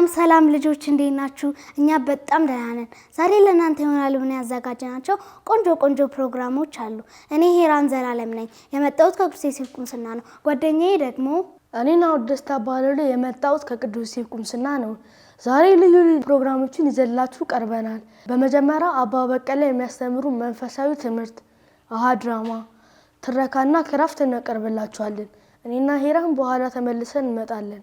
ሰላም ልጆች እንዴት ናችሁ? እኛ በጣም ደህና ነን። ዛሬ ለእናንተ ይሆናል ብለን ያዘጋጀናቸው ቆንጆ ፕሮግራሞች አሉ። እኔ ሄራን ዘላለም ነኝ። የመጣሁት ከቅዱስ ዮሴፍ ቁምስና ነው። ጓደኛዬ ደግሞ እኔና ደስታ ባለሉ የመጣሁት ከቅዱስ ዮሴፍ ቁምስና ነው። ዛሬ ልዩ ፕሮግራሞችን ይዘላችሁ ቀርበናል። በመጀመሪያ አባ በቀለ የሚያስተምሩ መንፈሳዊ ትምህርት፣ ድራማ፣ ትረካና ክራፍት እናቀርብላችኋለን። እኔና ሄራን በኋላ ተመልሰን እንመጣለን።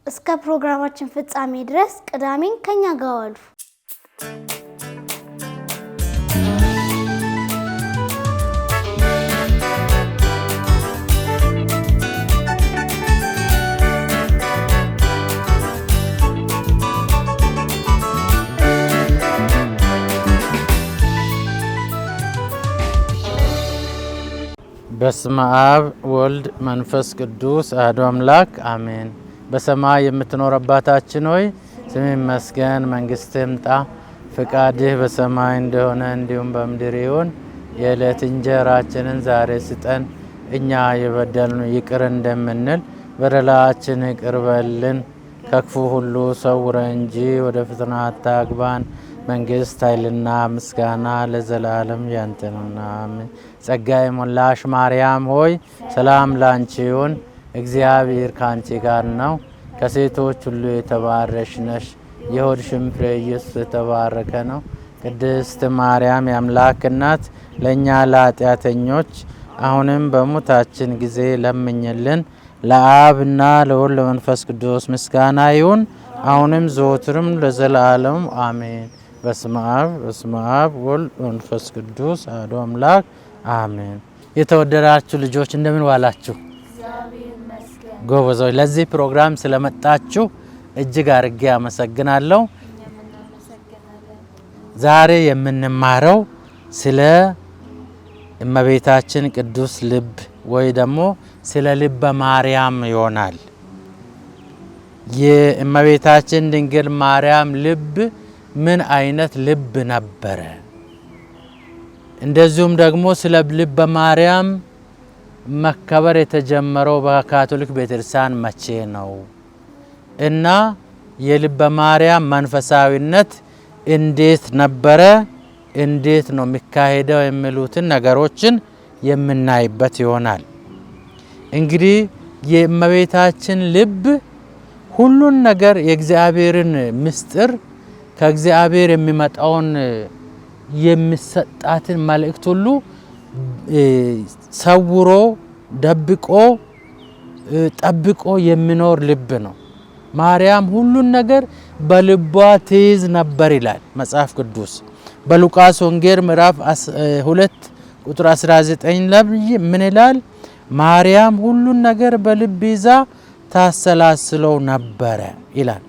እስከ ፕሮግራማችን ፍጻሜ ድረስ ቅዳሜን ከኛ ጋር ዋሉ። በስመ አብ ወልድ መንፈስ ቅዱስ አሐዱ አምላክ አሜን። በሰማይ የምትኖር አባታችን ሆይ ስምህ ይመስገን፣ መንግስትህ ትምጣ፣ ፈቃድህ በሰማይ እንደሆነ እንዲሁም በምድር ይሁን። የዕለት እንጀራችንን ዛሬ ስጠን፣ እኛ የበደሉንን ይቅር እንደምንል በደላችንን ይቅር በለን፣ ከክፉ ሁሉ ሰውረን እንጂ ወደ ፈተና አታግባን፣ መንግስት ኃይልና ምስጋና ለዘላለም ያንተ ነውና አሜን። ጸጋ የሞላሽ ማርያም ሆይ ሰላም ላንቺ ይሁን፣ እግዚአብሔር ካንቺ ጋር ነው፣ ከሴቶች ሁሉ የተባረክሽ ነሽ፣ የሆድሽም ፍሬ ኢየሱስ የተባረከ ነው። ቅድስት ማርያም የአምላክ እናት ለእኛ ለኃጢአተኞች አሁንም በሞታችን ጊዜ ለምኝልን። ለአብና ለወልድ ለመንፈስ ቅዱስ ምስጋና ይሁን አሁንም ዘወትርም ለዘላለም አሜን። በስመ አብ ወልድ መንፈስ ቅዱስ አሐዱ አምላክ አሜን። የተወደዳችሁ ልጆች እንደምን ዋላችሁ? ጎበዞች። ለዚህ ፕሮግራም ስለመጣችሁ እጅግ አድርጌ አመሰግናለሁ። ዛሬ የምንማረው ስለ እመቤታችን ቅዱስ ልብ ወይ ደግሞ ስለ ልበ ማርያም ይሆናል። የእመቤታችን ድንግል ማርያም ልብ ምን አይነት ልብ ነበረ? እንደዚሁም ደግሞ ስለ ልበ ማርያም መከበር የተጀመረው በካቶሊክ ቤተክርስቲያን መቼ ነው እና የልበ ማርያም መንፈሳዊነት እንዴት ነበረ፣ እንዴት ነው የሚካሄደው የሚሉትን ነገሮችን የምናይበት ይሆናል። እንግዲህ የእመቤታችን ልብ ሁሉን ነገር የእግዚአብሔርን ምስጢር ከእግዚአብሔር የሚመጣውን የሚሰጣትን መልእክት ሁሉ ሰውሮ ደብቆ ጠብቆ የሚኖር ልብ ነው። ማርያም ሁሉን ነገር በልቧ ትይዝ ነበር ይላል መጽሐፍ ቅዱስ። በሉቃስ ወንጌል ምዕራፍ 2 ቁጥር 19 ላይ ምን ይላል? ማርያም ሁሉን ነገር በልብ ይዛ ታሰላስለው ነበረ ይላል።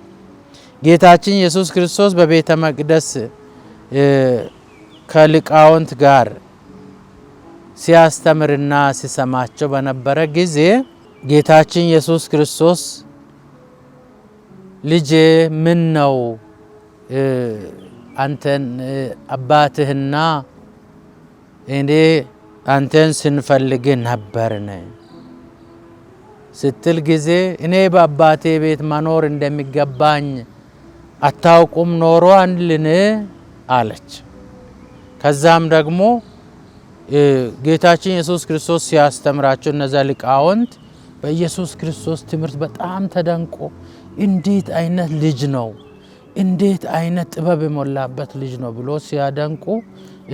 ጌታችን ኢየሱስ ክርስቶስ በቤተ መቅደስ ከሊቃውንት ጋር ሲያስተምርና ሲሰማቸው በነበረ ጊዜ ጌታችን ኢየሱስ ክርስቶስ ልጄ ምን ነው አንተን አባትህና እኔ አንተን ስንፈልግ ነበርን ስትል ጊዜ እኔ በአባቴ ቤት መኖር እንደሚገባኝ አታውቁም ኖሮ አንልን አለች። ከዛም ደግሞ ጌታችን ኢየሱስ ክርስቶስ ሲያስተምራቸው እነዛ ሊቃውንት በኢየሱስ ክርስቶስ ትምህርት በጣም ተደንቆ እንዴት አይነት ልጅ ነው፣ እንዴት አይነት ጥበብ የሞላበት ልጅ ነው ብሎ ሲያደንቁ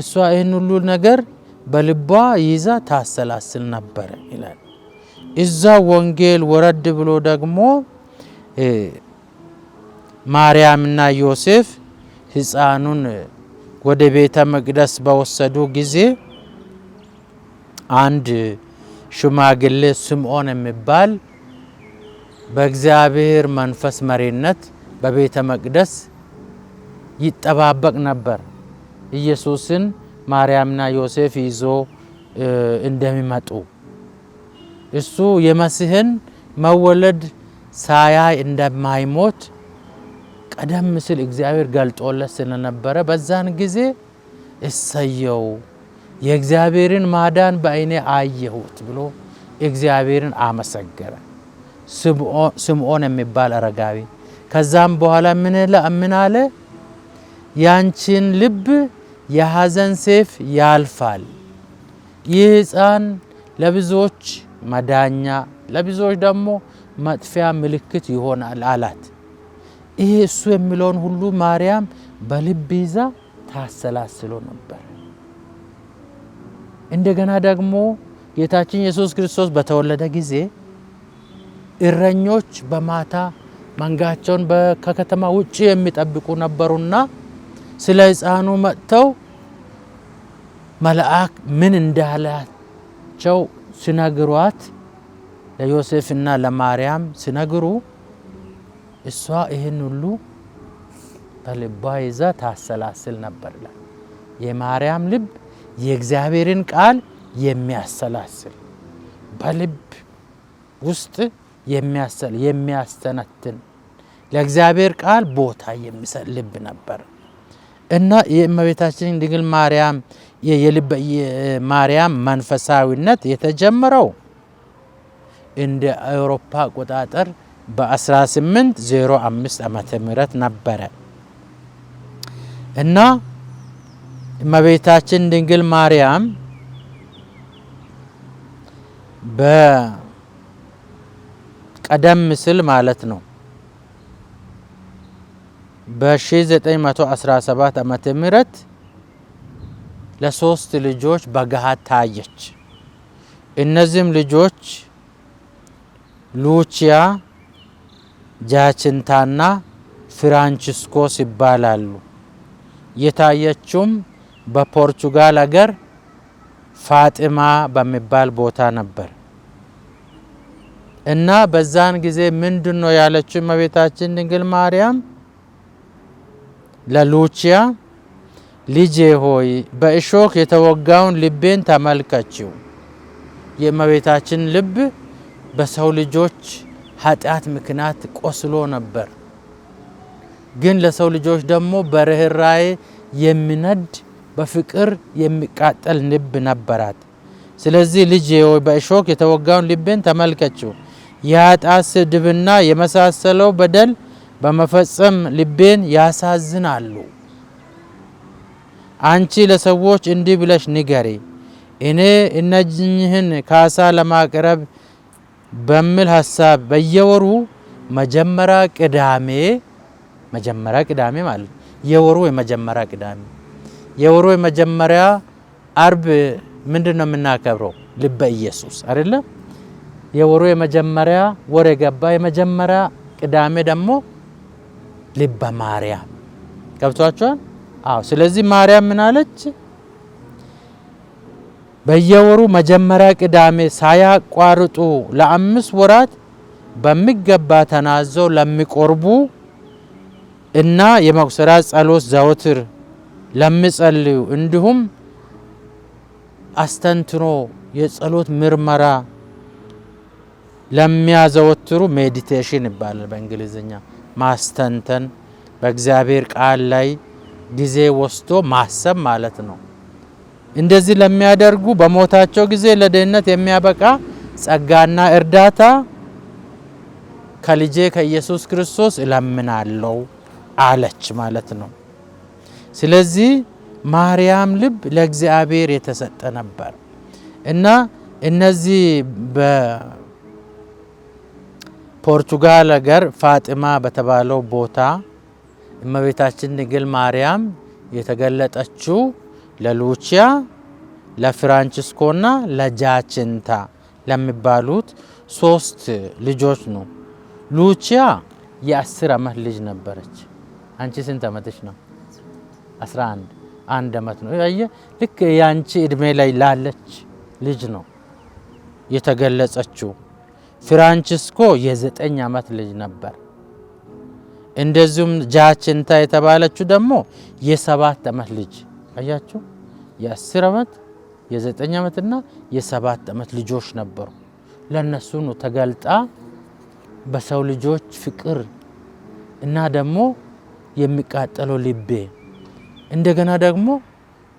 እሷ ይህን ሁሉ ነገር በልቧ ይዛ ታሰላስል ነበር ይላል። እዛ ወንጌል ወረድ ብሎ ደግሞ ማርያምና ዮሴፍ ሕፃኑን ወደ ቤተ መቅደስ በወሰዱ ጊዜ አንድ ሽማግሌ ስምዖን የሚባል በእግዚአብሔር መንፈስ መሪነት በቤተ መቅደስ ይጠባበቅ ነበር። ኢየሱስን ማርያምና ዮሴፍ ይዞ እንደሚመጡ እሱ የመሲህን መወለድ ሳያይ እንደማይሞት ቀደም ሲል እግዚአብሔር ገልጦለት ስለነበረ በዛን ጊዜ እሰየው የእግዚአብሔርን ማዳን በአይኔ አየሁት ብሎ እግዚአብሔርን አመሰገረ። ስምዖን የሚባል አረጋዊ ከዛም በኋላ ምን አለ? ያንቺን ልብ የሐዘን ሰይፍ ያልፋል። ይህ ሕፃን ለብዙዎች መዳኛ ለብዙዎች ደግሞ መጥፊያ ምልክት ይሆናል አላት። ይህ እሱ የሚለውን ሁሉ ማርያም በልብ ይዛ ታሰላስሎ ነበር። እንደገና ደግሞ ጌታችን ኢየሱስ ክርስቶስ በተወለደ ጊዜ እረኞች በማታ መንጋቸውን ከከተማ ውጪ የሚጠብቁ ነበሩና ስለ ሕፃኑ መጥተው መልአክ ምን እንዳላቸው ሲነግሯት ለዮሴፍና ለማርያም ሲነግሩ እሷ ይህን ሁሉ በልቧ ይዛ ታሰላስል ነበር። የማርያም ልብ የእግዚአብሔርን ቃል የሚያሰላስል በልብ ውስጥ የሚያስተነትን ለእግዚአብሔር ቃል ቦታ የሚሰጥ ልብ ነበር እና የእመቤታችን ድንግል ማርያም የማርያም መንፈሳዊነት የተጀመረው እንደ አውሮፓ አቆጣጠር በ1805 ዓመተ ምህረት ነበረ እና እመቤታችን ድንግል ማርያም በቀደም ሲል ማለት ነው በ1917 ዓመተ ምህረት ለሶስት ልጆች በገሃድ ታየች። እነዚህም ልጆች ሉቺያ፣ ጃችንታና ፍራንቺስኮስ ይባላሉ። የታየችውም በፖርቹጋል ሀገር ፋጢማ በሚባል ቦታ ነበር እና በዛን ጊዜ ምንድነው ያለችው እመቤታችን ድንግል ማርያም ለሉቺያ ልጄ ሆይ በእሾህ የተወጋውን ልቤን ተመልከቺው። የእመቤታችን ልብ በሰው ልጆች ኃጢአት ምክንያት ቆስሎ ነበር፣ ግን ለሰው ልጆች ደግሞ በርህራሄ የሚነድ በፍቅር የሚቃጠል ልብ ነበራት። ስለዚህ ልጄ ሆይ በእሾህ የተወጋውን ልቤን ተመልከቺው፣ የኃጢአት ስድብና የመሳሰለው በደል በመፈጸም ልቤን ያሳዝናሉ። አንቺ ለሰዎች እንዲህ ብለሽ ንገሪ፣ እኔ እነዚህን ካሳ ለማቅረብ በሚል ሀሳብ በየወሩ መጀመሪያ ቅዳሜ ማለት የወሩ የመጀመሪያ ቅዳሜ የወሩ የመጀመሪያ አርብ ምንድነው የምናከብረው? ልበ ኢየሱስ አይደለ? የወሩ የመጀመሪያ ወር የገባ የመጀመሪያ ቅዳሜ ደግሞ ልበ ማርያም። ገብቷችኋል? አዎ። ስለዚህ ማርያም ምን አለች? በየወሩ መጀመሪያ ቅዳሜ ሳያቋርጡ ለ5 ወራት በሚገባ ተናዘው ለሚቆርቡ እና የመቁጠሪያ ጸሎት ዘወትር ለሚጸልዩ እንዲሁም አስተንትኖ የጸሎት ምርመራ ለሚያዘወትሩ ሜዲቴሽን ይባላል በእንግሊዝኛ። ማስተንተን በእግዚአብሔር ቃል ላይ ጊዜ ወስዶ ማሰብ ማለት ነው። እንደዚህ ለሚያደርጉ በሞታቸው ጊዜ ለድህነት የሚያበቃ ጸጋና እርዳታ ከልጄ ከኢየሱስ ክርስቶስ እለምናለሁ አለች ማለት ነው። ስለዚህ ማርያም ልብ ለእግዚአብሔር የተሰጠ ነበር እና እነዚህ በፖርቹጋል ሀገር ፋጢማ በተባለው ቦታ እመቤታችን ድንግል ማርያም የተገለጠችው ለሉቺያ፣ ለፍራንቺስኮና ለጃችንታ ለሚባሉት 3 ልጆች ነው። ሉቺያ የ10 ዓመት ልጅ ነበረች። አንቺ ስንት ዓመትሽ ነው? 11 1 ዓመት ነው። ልክ ያንቺ እድሜ ላይ ላለች ልጅ ነው የተገለጸችው። ፍራንቺስኮ የ9 ዓመት ልጅ ነበር። እንደዚሁም ጃችንታ የተባለችው ደግሞ የ7 ዓመት ልጅ። አያችሁ፣ የ10 ዓመት የ9 ዓመትና የ7 ዓመት ልጆች ነበሩ። ለነሱ ነው ተገልጣ በሰው ልጆች ፍቅር እና ደግሞ የሚቃጠለው ልቤ እንደገና ደግሞ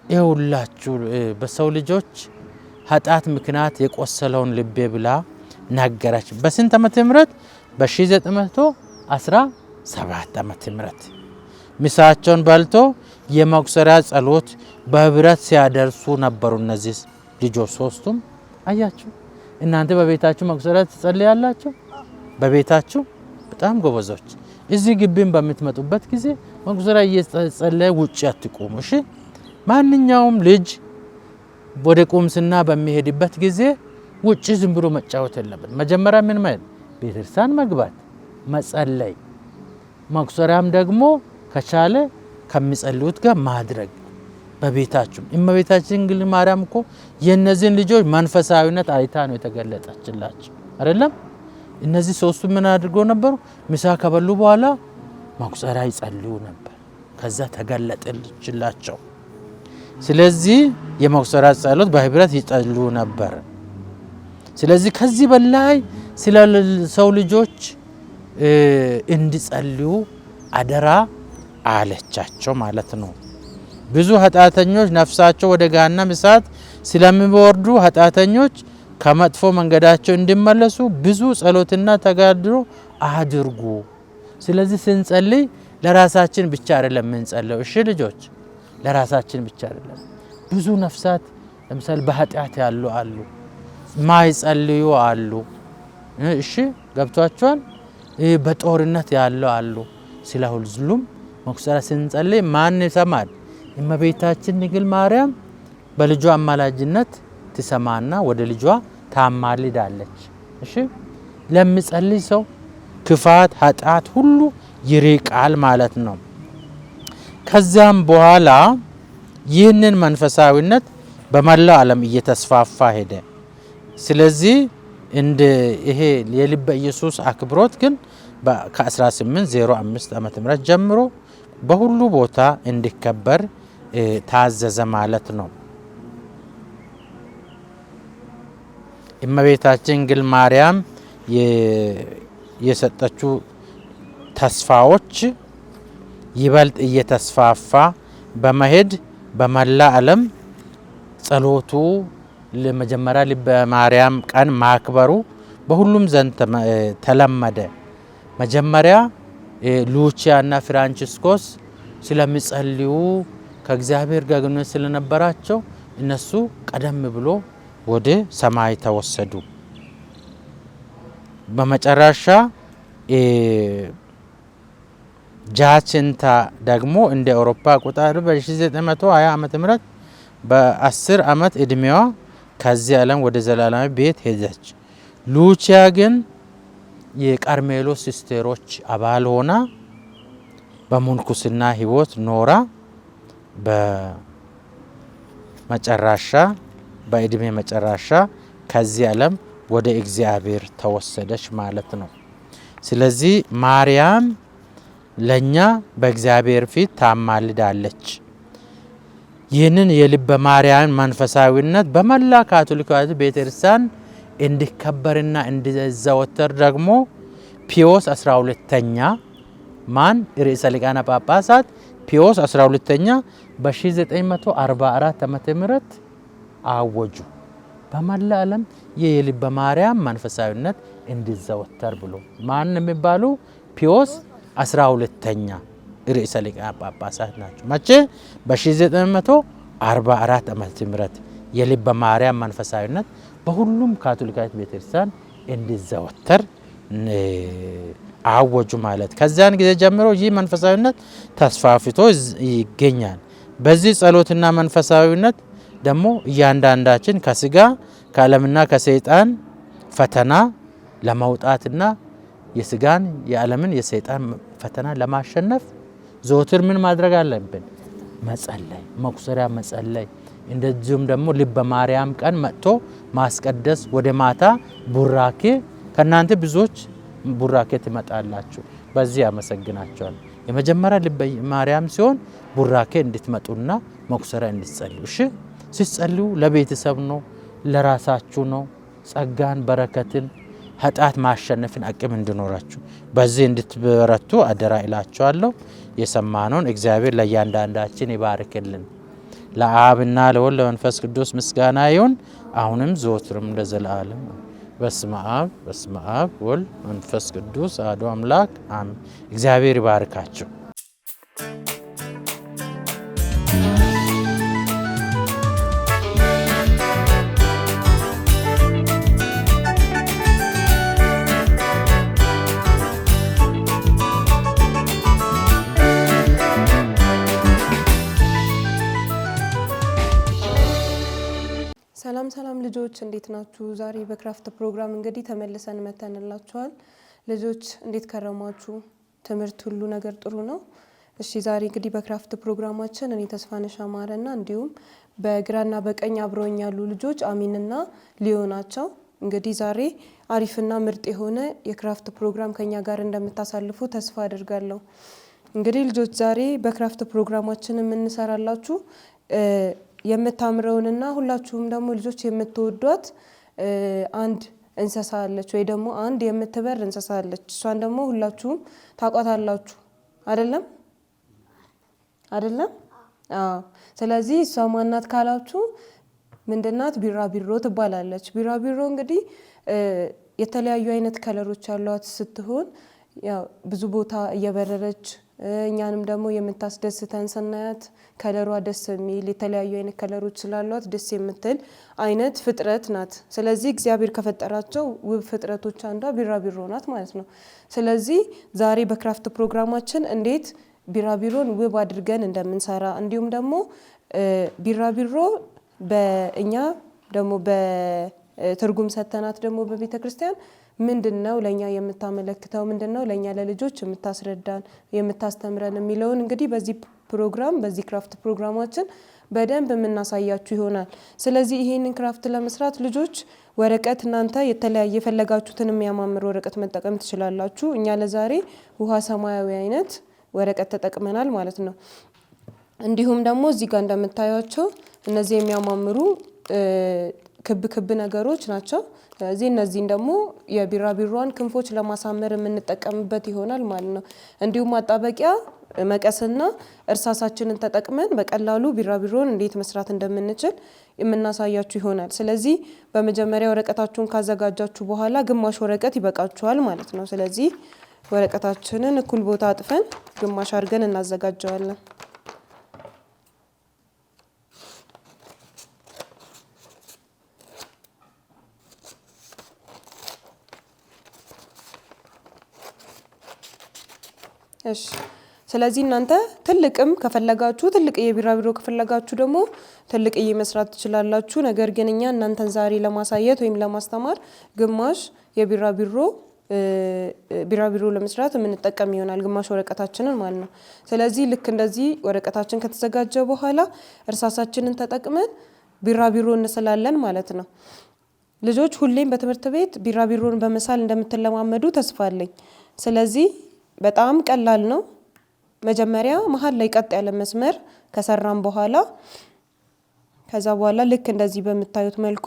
ይኸውላችሁ በሰው ልጆች ኃጢአት ምክንያት የቆሰለውን ልቤ ብላ ነገረች። በስንት ዓመተ ምህረት? በ1917 7 ዓመተ ምህረት ምሳቸውን በልቶ የመቁጠሪያ ጸሎት በህብረት ሲያደርሱ ነበሩ። እነዚህ ልጆች ሶስቱም አያችሁ። እናንተ በቤታችሁ መቁጠሪያ ትጸልያላችሁ? በቤታችሁ በጣም ጎበዞች። እዚህ ግቢን በምትመጡበት ጊዜ መቁጠሪያ እየጸለየ ውጭ አትቆሙ። እሺ። ማንኛውም ልጅ ወደ ቁምስና በሚሄድበት ጊዜ ውጭ ዝም ብሎ መጫወት የለበት። መጀመሪያ ምን ማለት ቤተክርስቲያን መግባት፣ መጸለይ፣ መቁጠሪያም ደግሞ ከቻለ ከሚጸልዩት ጋር ማድረግ በቤታችሁ። እመቤታችን ድንግል ማርያም እኮ የነዚህን ልጆች መንፈሳዊነት አይታ ነው የተገለጠችላቸው አይደለም? እነዚህ ሶስቱ ምን አድርጎ ነበሩ? ምሳ ከበሉ በኋላ መቁጠሪያ ይጸልዩ ነበር። ከዛ ተገለጠችላቸው። ስለዚህ የመቁጠሪያ ጸሎት በህብረት ይጸልዩ ነበር። ስለዚህ ከዚህ በላይ ስለ ሰው ልጆች እንዲጸልዩ አደራ አለቻቸው ማለት ነው። ብዙ ኃጢአተኞች ነፍሳቸው ወደ ገሃነመ እሳት ስለሚወርዱ ኃጢአተኞች ከመጥፎ መንገዳቸው እንዲመለሱ ብዙ ጸሎትና ተጋድሎ አድርጉ። ስለዚህ ስንጸልይ ለራሳችን ብቻ አይደለም የምንጸልየው። እሺ ልጆች፣ ለራሳችን ብቻ አይደለም። ብዙ ነፍሳት ለምሳሌ በኃጢአት ያሉ አሉ፣ ማይጸልዩ አሉ። እሺ ገብቷቸዋል። በጦርነት ያሉ አሉ። ስለ ሁሉም መቁጠሪያ ስንጸልይ ማን ይሰማል? እመቤታችን ድንግል ማርያም በልጇ አማላጅነት ትሰማና ወደ ልጇ ታማልዳለች። እሺ ለሚጸልይ ሰው ክፋት ኃጢአት ሁሉ ይርቃል ማለት ነው። ከዛም በኋላ ይህንን መንፈሳዊነት በመላው ዓለም እየተስፋፋ ሄደ። ስለዚህ እንደ ይሄ የልበ ኢየሱስ አክብሮት ግን ከ1805 ዓመተ ምህረት ጀምሮ በሁሉ ቦታ እንዲከበር ታዘዘ ማለት ነው። እመቤታችን ድንግል ማርያም የሰጠችው ተስፋዎች ይበልጥ እየተስፋፋ በመሄድ በመላ ዓለም ጸሎቱ ለመጀመሪያ ልበ ማርያም ቀን ማክበሩ በሁሉም ዘንድ ተለመደ። መጀመሪያ ሉቺያ እና ፍራንቺስኮስ ስለሚጸልዩ ከእግዚአብሔር ጋር ግንኙነት ስለነበራቸው እነሱ ቀደም ብሎ ወደ ሰማይ ተወሰዱ። በመጨረሻ ጃቺንታ ደግሞ እንደ አውሮፓ አቆጣጠር በ1920 ዓመተ ምህረት በ10 ዓመት እድሜዋ ከዚህ ዓለም ወደ ዘላለማዊ ቤት ሄደች። ሉቺያ ግን የቀርሜሎስ ሲስተሮች አባል ሆና በምንኩስና ህይወት ኖራ በመጨረሻ በእድሜ መጨረሻ ከዚህ ዓለም ወደ እግዚአብሔር ተወሰደች ማለት ነው። ስለዚህ ማርያም ለኛ በእግዚአብሔር ፊት ታማልዳለች። ይህንን የልበ ማርያም መንፈሳዊነት በመላ ካቶሊካዊት ቤተክርስቲያን እንዲከበርና እንዲዘወተር ደግሞ ፒዮስ 12ኛ ማን ርዕሰ ሊቃነ ጳጳሳት ፒዮስ 12ኛ በ1944 ዓመተ ምህረት አወጁ። በመላ ዓለም የልበ ማርያም መንፈሳዊነት እንዲዘወተር ብሎ ማን የሚባሉ ፒዮስ 12ኛ ርዕሰ ሊቃነ ጳጳሳት ናቸው። መቼ? በ1944 ዓመተ ምህረት የልበ ማርያም መንፈሳዊነት በሁሉም ካቶሊካዊት ቤተክርስቲያን እንዲዘወተር አወጁ ማለት። ከዚያን ጊዜ ጀምሮ ይህ መንፈሳዊነት ተስፋፍቶ ይገኛል። በዚህ ጸሎትና መንፈሳዊነት ደግሞ እያንዳንዳችን ከስጋ ከዓለምና ከሰይጣን ፈተና ለመውጣትና የስጋን የዓለምን የሰይጣን ፈተና ለማሸነፍ ዘወትር ምን ማድረግ አለብን? መጸለይ፣ መቁጠሪያ መጸለይ። እንደዚሁም ደግሞ ልበ ማርያም ቀን መጥቶ ማስቀደስ፣ ወደ ማታ ቡራኬ። ከእናንተ ብዙዎች ቡራኬ ትመጣላችሁ። በዚህ አመሰግናቸዋል። የመጀመሪያ ልበ ማርያም ሲሆን ቡራኬ እንድትመጡና መቁጠሪያ እንድትጸልዩ። እሺ ሲጸልዩ ለቤተሰብ ነው፣ ለራሳችሁ ነው። ጸጋን፣ በረከትን፣ ኃጢአት ማሸነፍን አቅም እንዲኖራችሁ በዚህ እንድትበረቱ አደራ እላችኋለሁ። የሰማነውን እግዚአብሔር ለእያንዳንዳችን ይባርክልን። ለአብና ለወልድ ለመንፈስ ቅዱስ ምስጋና ይሁን፣ አሁንም ዘወትርም ለዘላለም። በስመ አብ ወልድ መንፈስ ቅዱስ አሐዱ አምላክ አሜን። እግዚአብሔር ይባርካችሁ። ሰላም ልጆች እንዴት ናችሁ? ዛሬ በክራፍት ፕሮግራም እንግዲህ ተመልሰን መተንላችኋል። ልጆች እንዴት ከረማችሁ? ትምህርት ሁሉ ነገር ጥሩ ነው? እሺ ዛሬ እንግዲህ በክራፍት ፕሮግራማችን እኔ ተስፋነሽ አማረና እንዲሁም በግራና በቀኝ አብረውኝ ያሉ ልጆች አሚንና ሊዮ ናቸው። እንግዲህ ዛሬ አሪፍና ምርጥ የሆነ የክራፍት ፕሮግራም ከኛ ጋር እንደምታሳልፉ ተስፋ አድርጋለሁ። እንግዲህ ልጆች ዛሬ በክራፍት ፕሮግራማችን የምንሰራላችሁ የምታምረውንና ሁላችሁም ደግሞ ልጆች የምትወዷት አንድ እንስሳ አለች ወይ ደግሞ አንድ የምትበር እንስሳ አለች። እሷን ደግሞ ሁላችሁም ታውቋታላችሁ አይደለም? አዎ። ስለዚህ እሷ ማናት ካላችሁ ምንድናት? ቢራቢሮ ትባላለች። ቢራቢሮ እንግዲህ የተለያዩ አይነት ከለሮች ያሏት ስትሆን ያው ብዙ ቦታ እየበረረች እኛንም ደግሞ የምታስደስተን ስናያት ከለሯ ደስ የሚል የተለያዩ አይነት ከለሮች ስላሏት ደስ የምትል አይነት ፍጥረት ናት። ስለዚህ እግዚአብሔር ከፈጠራቸው ውብ ፍጥረቶች አንዷ ቢራቢሮ ናት ማለት ነው። ስለዚህ ዛሬ በክራፍት ፕሮግራማችን እንዴት ቢራቢሮን ውብ አድርገን እንደምንሰራ እንዲሁም ደግሞ ቢራቢሮ በእኛ ደግሞ በትርጉም ሰተናት ደግሞ በቤተክርስቲያን ምንድነው ለኛ የምታመለክተው ምንድነው ለኛ ለልጆች የምታስረዳን የምታስተምረን የሚለውን እንግዲህ በዚህ ፕሮግራም በዚህ ክራፍት ፕሮግራማችን በደንብ የምናሳያችሁ ይሆናል። ስለዚህ ይሄንን ክራፍት ለመስራት ልጆች ወረቀት እናንተ የተለያየ የፈለጋችሁትን የሚያማምር ወረቀት መጠቀም ትችላላችሁ። እኛ ለዛሬ ውሃ ሰማያዊ አይነት ወረቀት ተጠቅመናል ማለት ነው። እንዲሁም ደግሞ እዚህ ጋር እንደምታዩቸው እነዚህ የሚያማምሩ ክብ ነገሮች ናቸው። ስለዚህ እነዚህን ደግሞ የቢራቢሮን ክንፎች ለማሳመር የምንጠቀምበት ይሆናል ማለት ነው። እንዲሁም ማጣበቂያ መቀስና እርሳሳችንን ተጠቅመን በቀላሉ ቢራቢሮን እንዴት መስራት እንደምንችል የምናሳያችሁ ይሆናል። ስለዚህ በመጀመሪያ ወረቀታችሁን ካዘጋጃችሁ በኋላ ግማሽ ወረቀት ይበቃችኋል ማለት ነው። ስለዚህ ወረቀታችንን እኩል ቦታ አጥፈን ግማሽ አድርገን እናዘጋጀዋለን። እሺ ስለዚህ እናንተ ትልቅም ከፈለጋችሁ ትልቅ የቢራቢሮ ከፈለጋችሁ ደግሞ ትልቅዬ መስራት ትችላላችሁ። ነገር ግን እኛ እናንተን ዛሬ ለማሳየት ወይም ለማስተማር ግማሽ ቢራቢሮ ለመስራት የምንጠቀም ይሆናል ግማሽ ወረቀታችንን ማለት ነው። ስለዚህ ልክ እንደዚህ ወረቀታችን ከተዘጋጀ በኋላ እርሳሳችንን ተጠቅመን ቢራቢሮ እንስላለን ማለት ነው። ልጆች ሁሌም በትምህርት ቤት ቢራቢሮን በመሳል እንደምትለማመዱ ተስፋ አለኝ። ስለዚህ በጣም ቀላል ነው። መጀመሪያ መሃል ላይ ቀጥ ያለ መስመር ከሰራን በኋላ ከዛ በኋላ ልክ እንደዚህ በምታዩት መልኩ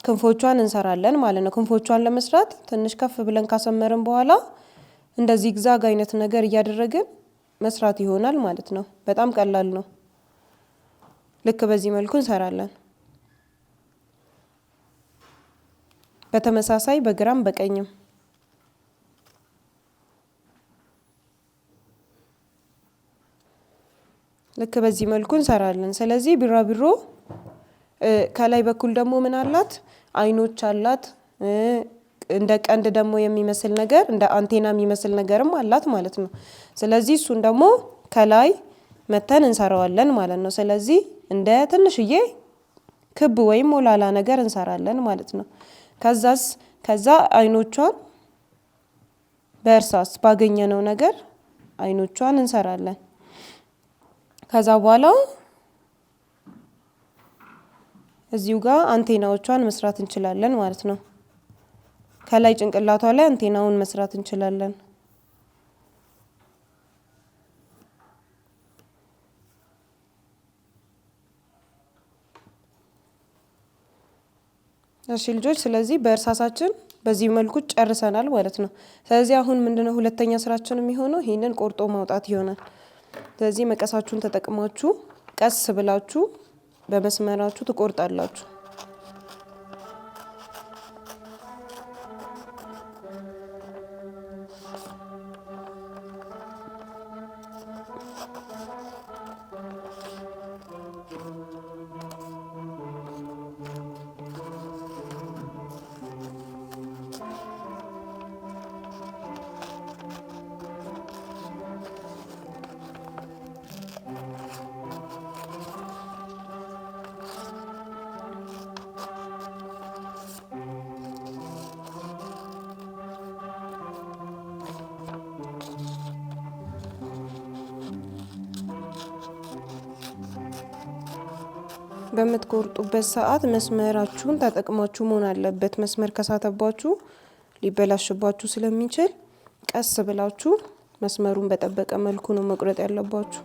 ክንፎቿን እንሰራለን ማለት ነው። ክንፎቿን ለመስራት ትንሽ ከፍ ብለን ካሰመርን በኋላ እንደዚህ ግዛግ አይነት ነገር እያደረግን መስራት ይሆናል ማለት ነው። በጣም ቀላል ነው። ልክ በዚህ መልኩ እንሰራለን። በተመሳሳይ በግራም በቀኝም ልክ በዚህ መልኩ እንሰራለን። ስለዚህ ቢራቢሮ ከላይ በኩል ደግሞ ምን አላት? አይኖች አላት። እንደ ቀንድ ደግሞ የሚመስል ነገር እንደ አንቴና የሚመስል ነገርም አላት ማለት ነው። ስለዚህ እሱን ደግሞ ከላይ መተን እንሰራዋለን ማለት ነው። ስለዚህ እንደ ትንሽዬ ክብ ወይም ሞላላ ነገር እንሰራለን ማለት ነው። ከዛ አይኖቿን በእርሳስ ባገኘነው ነገር አይኖቿን እንሰራለን። ከዛ በኋላ እዚሁ ጋር አንቴናዎቿን መስራት እንችላለን ማለት ነው። ከላይ ጭንቅላቷ ላይ አንቴናውን መስራት እንችላለን። እሺ ልጆች ስለዚህ በእርሳሳችን በዚህ መልኩ ጨርሰናል ማለት ነው። ስለዚህ አሁን ምንድነው ሁለተኛ ስራችን የሚሆነው ይሄንን ቆርጦ ማውጣት ይሆናል። ስለዚህ መቀሳችሁን ተጠቅማችሁ ቀስ ብላችሁ በመስመራችሁ ትቆርጣላችሁ። በምትቆርጡበት ሰዓት መስመራችሁን ተጠቅማችሁ መሆን አለበት። መስመር ከሳተባችሁ ሊበላሽባችሁ ስለሚችል ቀስ ብላችሁ መስመሩን በጠበቀ መልኩ ነው መቁረጥ ያለባችሁ።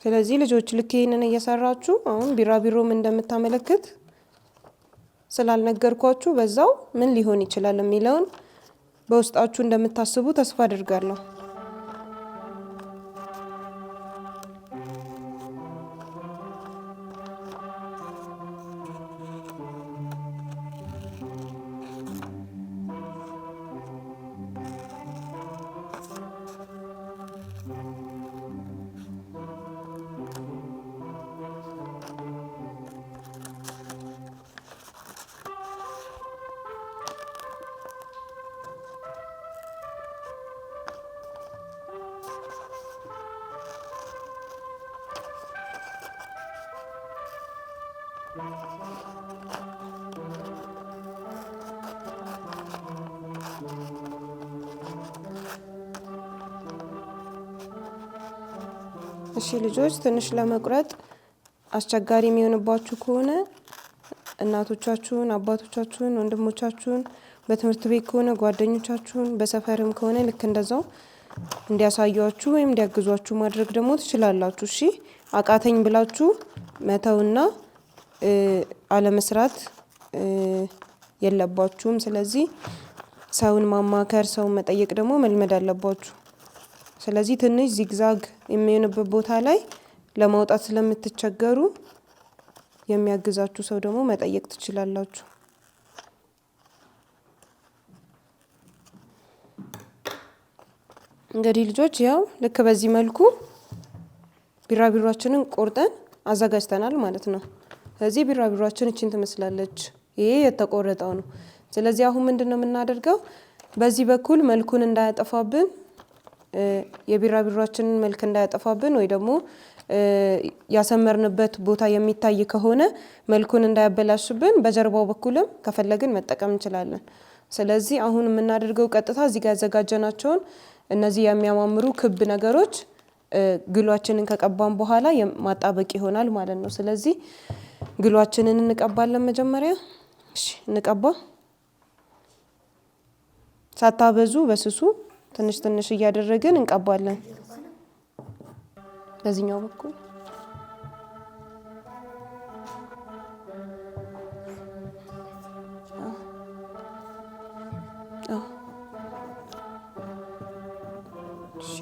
ስለዚህ ልጆች ልክ ይሄንን እየሰራችሁ አሁን ቢራቢሮም እንደምታመለክት ስላልነገርኳችሁ በዛው ምን ሊሆን ይችላል የሚለውን በውስጣችሁ እንደምታስቡ ተስፋ አድርጋለሁ። እሺ ልጆች ትንሽ ለመቁረጥ አስቸጋሪ የሚሆንባችሁ ከሆነ እናቶቻችሁን፣ አባቶቻችሁን፣ ወንድሞቻችሁን በትምህርት ቤት ከሆነ ጓደኞቻችሁን፣ በሰፈርም ከሆነ ልክ እንደዛው እንዲያሳዩአችሁ ወይም እንዲያግዟችሁ ማድረግ ደግሞ ትችላላችሁ። እሺ አቃተኝ ብላችሁ መተውና አለመስራት የለባችሁም። ስለዚህ ሰውን ማማከር፣ ሰውን መጠየቅ ደግሞ መልመድ አለባችሁ። ስለዚህ ትንሽ ዚግዛግ የሚሆንበት ቦታ ላይ ለማውጣት ስለምትቸገሩ የሚያግዛችሁ ሰው ደግሞ መጠየቅ ትችላላችሁ። እንግዲህ ልጆች ያው ልክ በዚህ መልኩ ቢራቢሯችንን ቆርጠን አዘጋጅተናል ማለት ነው። ስለዚህ ቢራቢሯችን እቺን ትመስላለች። ይሄ የተቆረጠው ነው። ስለዚህ አሁን ምንድነው የምናደርገው? በዚህ በኩል መልኩን እንዳያጠፋብን የቢራቢሯችንን መልክ እንዳያጠፋብን ወይ ደግሞ ያሰመርንበት ቦታ የሚታይ ከሆነ መልኩን እንዳያበላሽብን በጀርባው በኩልም ከፈለግን መጠቀም እንችላለን። ስለዚህ አሁን የምናደርገው ቀጥታ እዚህ ጋር ያዘጋጀናቸውን እነዚህ የሚያማምሩ ክብ ነገሮች ግሏችንን ከቀባን በኋላ ማጣበቅ ይሆናል ማለት ነው። ስለዚህ ግሏችንን እንቀባለን መጀመሪያ። እሺ እንቀባ። ሳታበዙ በስሱ ትንሽ ትንሽ እያደረግን እንቀባለን። በዚህኛው በኩል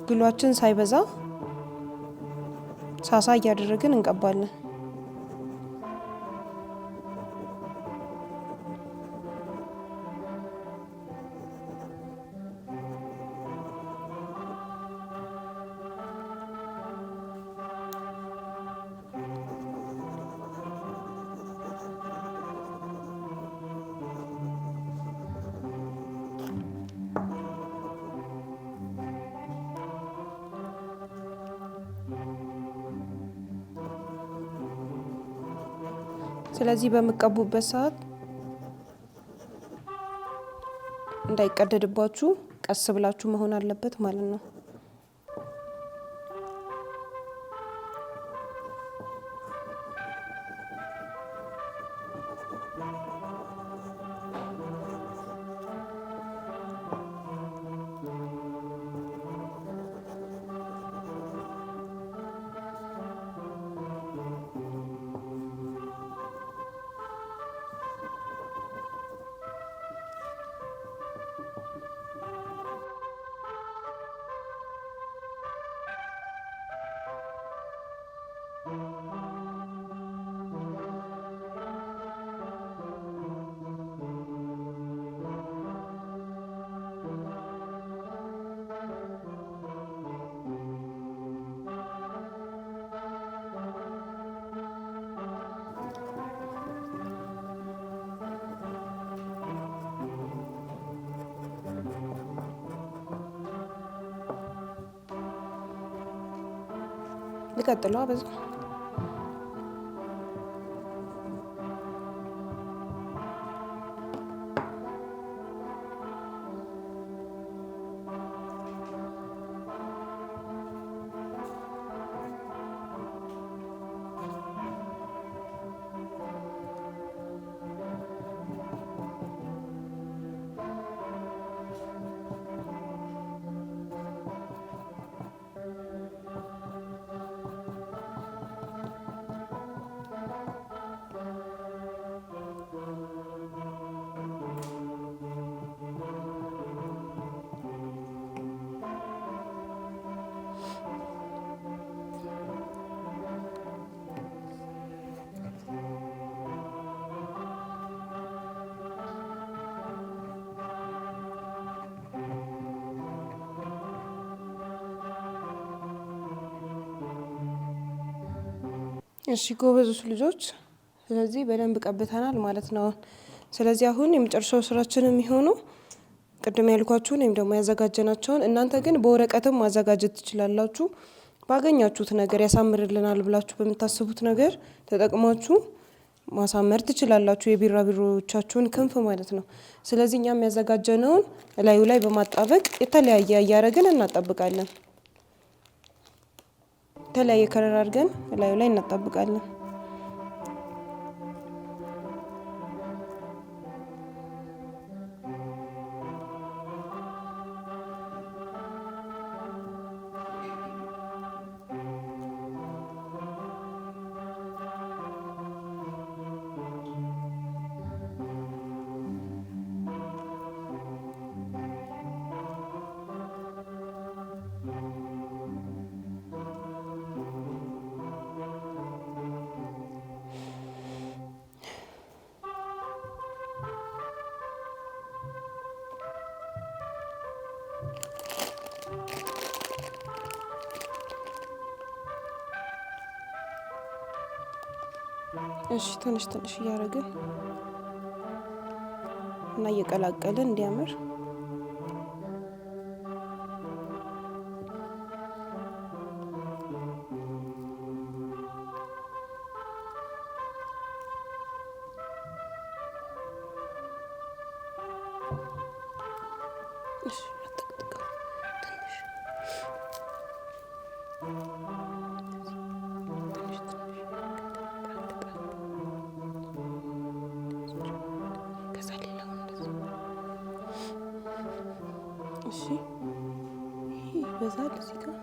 ግሏችን ሳይበዛ ሳሳ እያደረግን እንቀባለን። ስለዚህ በመቀቡበት ሰዓት እንዳይቀደድባችሁ ቀስ ብላችሁ መሆን አለበት ማለት ነው። ልቀጥለው በዛ እሺ ጎበዞች ልጆች፣ ስለዚህ በደንብ ቀብተናል ማለት ነው። ስለዚህ አሁን የመጨረሻው ስራችን የሚሆነው ቅድም ያልኳችሁን ወይም ደግሞ ያዘጋጀናቸውን እናንተ ግን በወረቀትም ማዘጋጀት ትችላላችሁ። ባገኛችሁት ነገር ያሳምርልናል ብላችሁ በምታስቡት ነገር ተጠቅማችሁ ማሳመር ትችላላችሁ፣ የቢራቢሮዎቻችሁን ክንፍ ማለት ነው። ስለዚህ እኛም ያዘጋጀነውን ላዩ ላይ በማጣበቅ የተለያየ እያደረግን እናጣብቃለን። የተለያየ ከለር አድርገን ላዩ ላይ እናጣብቃለን። እሺ ትንሽ ትንሽ እያደረግን እና እየቀላቀልን እንዲያምር እሺ እሺ ይበዛል እዚህ ጋር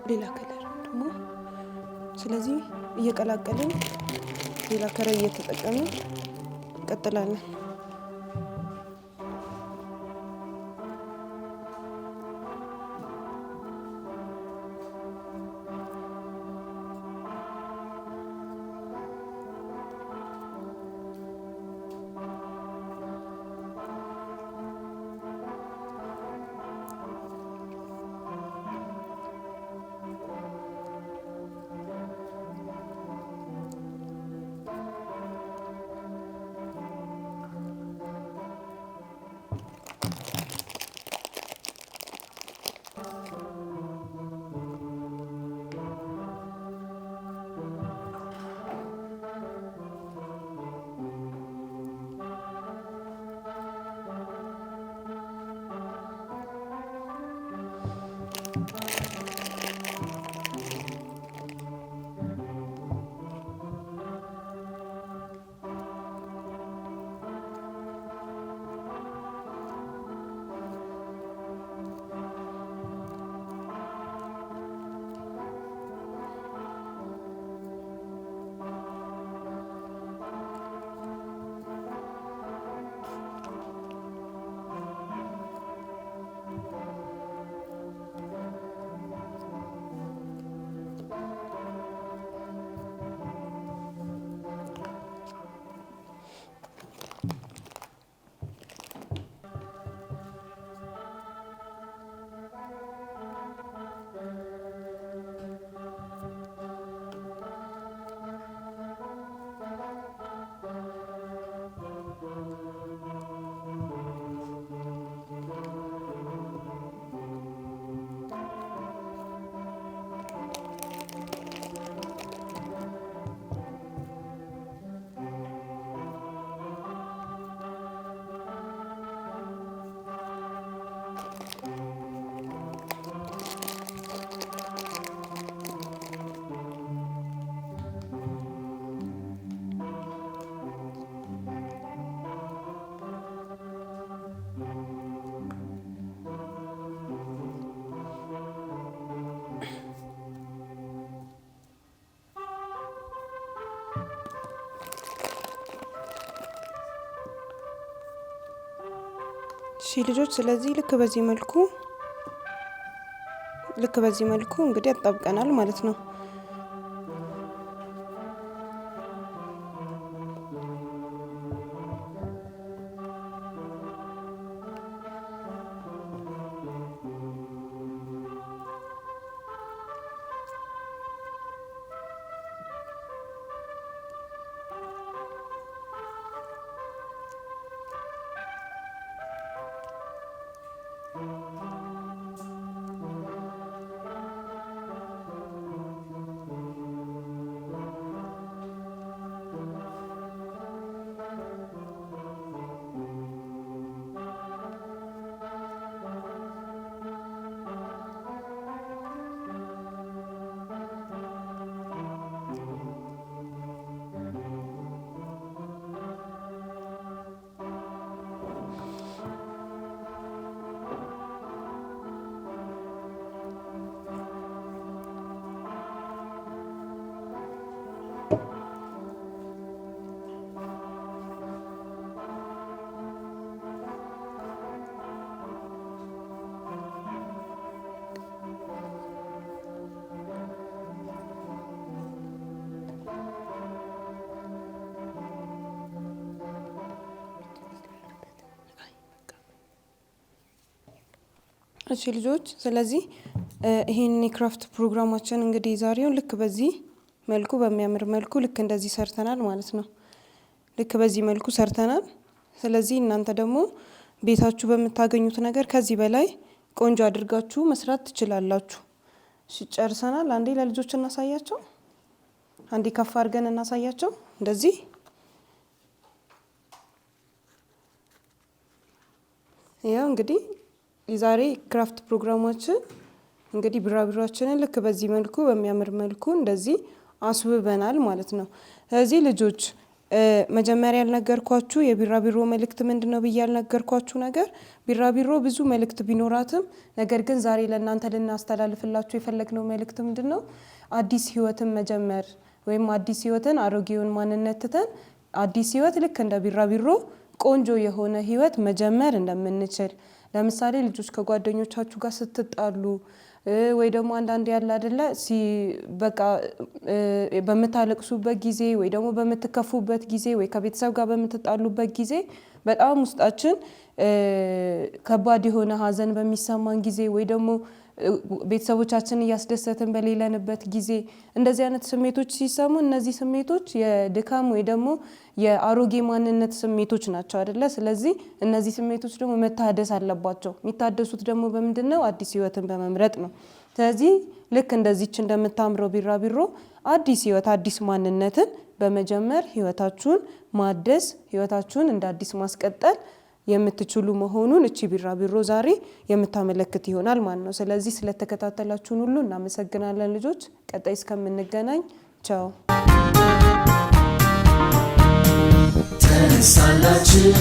ሌላ ከለር ደግሞ ስለዚህ እየቀላቀልን ሌላ ከለር እየተጠቀምን እንቀጥላለን። እሺ ልጆች ስለዚህ ልክ በዚህ መልኩ እንግዲህ አጣብቀናል ማለት ነው። እሺ ልጆች ስለዚህ ይሄን የክራፍት ፕሮግራማችን እንግዲህ ዛሬውን ልክ በዚህ መልኩ በሚያምር መልኩ ልክ እንደዚህ ሰርተናል ማለት ነው። ልክ በዚህ መልኩ ሰርተናል። ስለዚህ እናንተ ደግሞ ቤታችሁ በምታገኙት ነገር ከዚህ በላይ ቆንጆ አድርጋችሁ መስራት ትችላላችሁ። እሺ ጨርሰናል። አንዴ ለልጆች እናሳያቸው። አንዴ ከፍ አድርገን እናሳያቸው እንደዚህ። ያው እንግዲህ የዛሬ ክራፍት ፕሮግራማችን እንግዲህ ቢራቢሮአችንን ልክ በዚህ መልኩ በሚያምር መልኩ እንደዚህ አስውበናል ማለት ነው። ስለዚህ ልጆች መጀመሪያ ያልነገርኳችሁ የቢራቢሮ መልእክት ምንድነው ብዬ ያልነገርኳችሁ ነገር ቢራቢሮ ብዙ መልእክት ቢኖራትም ነገር ግን ዛሬ ለእናንተ ልናስተላልፍላችሁ የፈለግነው መልእክት ምንድነው? አዲስ ህይወትን መጀመር ወይም አዲስ ህይወትን አሮጌውን ማንነት ትተን አዲስ ህይወት ልክ እንደ ቢራቢሮ ቆንጆ የሆነ ህይወት መጀመር እንደምንችል። ለምሳሌ ልጆች ከጓደኞቻችሁ ጋር ስትጣሉ ወይ ደግሞ አንዳንድ ያለ አይደለ በቃ በመታለቅሱበት ጊዜ ወይ ደግሞ በመተከፉበት ጊዜ ወይ ከቤተሰብ ጋር በመተጣሉበት ጊዜ በጣም ውስጣችን ከባድ የሆነ ሀዘን በሚሰማን ጊዜ ወይ ደግሞ ቤተሰቦቻችንን እያስደሰትን በሌለንበት ጊዜ እንደዚህ አይነት ስሜቶች ሲሰሙ እነዚህ ስሜቶች የድካም ወይ ደግሞ የአሮጌ ማንነት ስሜቶች ናቸው አይደለ? ስለዚህ እነዚህ ስሜቶች ደግሞ መታደስ አለባቸው። የሚታደሱት ደግሞ በምንድነው? አዲስ ህይወትን በመምረጥ ነው። ስለዚህ ልክ እንደዚች እንደምታምረው ቢራቢሮ አዲስ ህይወት አዲስ ማንነትን በመጀመር ህይወታችሁን ማደስ ህይወታችሁን እንደ አዲስ ማስቀጠል የምትችሉ መሆኑን እቺ ቢራቢሮ ዛሬ የምታመለክት ይሆናል ማለት ነው። ስለዚህ ስለተከታተላችሁን ሁሉ እናመሰግናለን ልጆች። ቀጣይ እስከምንገናኝ ቻው። ተነሳላችሁ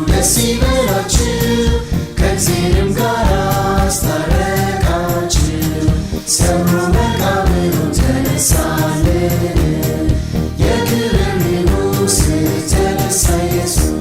ደስ ይበላችሁ ከእግዚአብሔርም ጋር አስታረቃችሁ ሰብሮ መቃብሩን ተነሳልን የክብር ንጉሥ ተነሳ ኢየሱስ።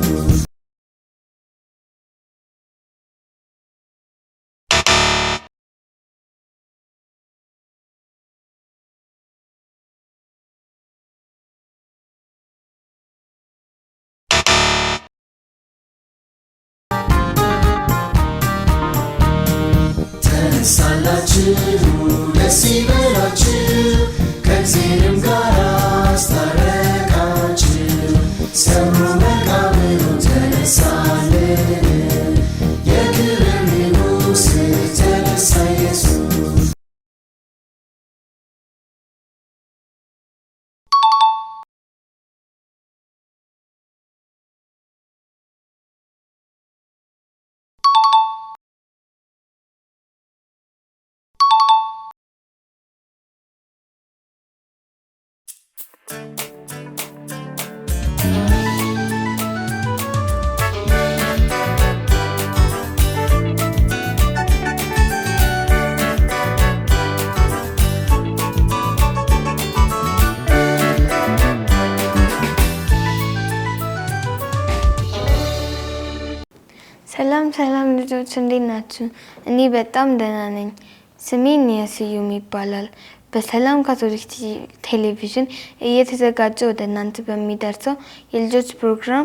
ተነሳላችሁ ደስ ይበላችሁ ከእግዚአብሔርም ጋር አስታረቃችሁ ሰብሮ መቃብሩን ተነሳልን የክብር ንጉሥ ተነሳ ኢየሱስ። ሰላም ልጆች እንዴት ናችሁ? እኔ በጣም ደህና ነኝ። ስሜ ኒያስዩም ይባላል። በሰላም ካቶሊክ ቴሌቪዥን እየተዘጋጀ ወደ እናንተ በሚደርሰው የልጆች ፕሮግራም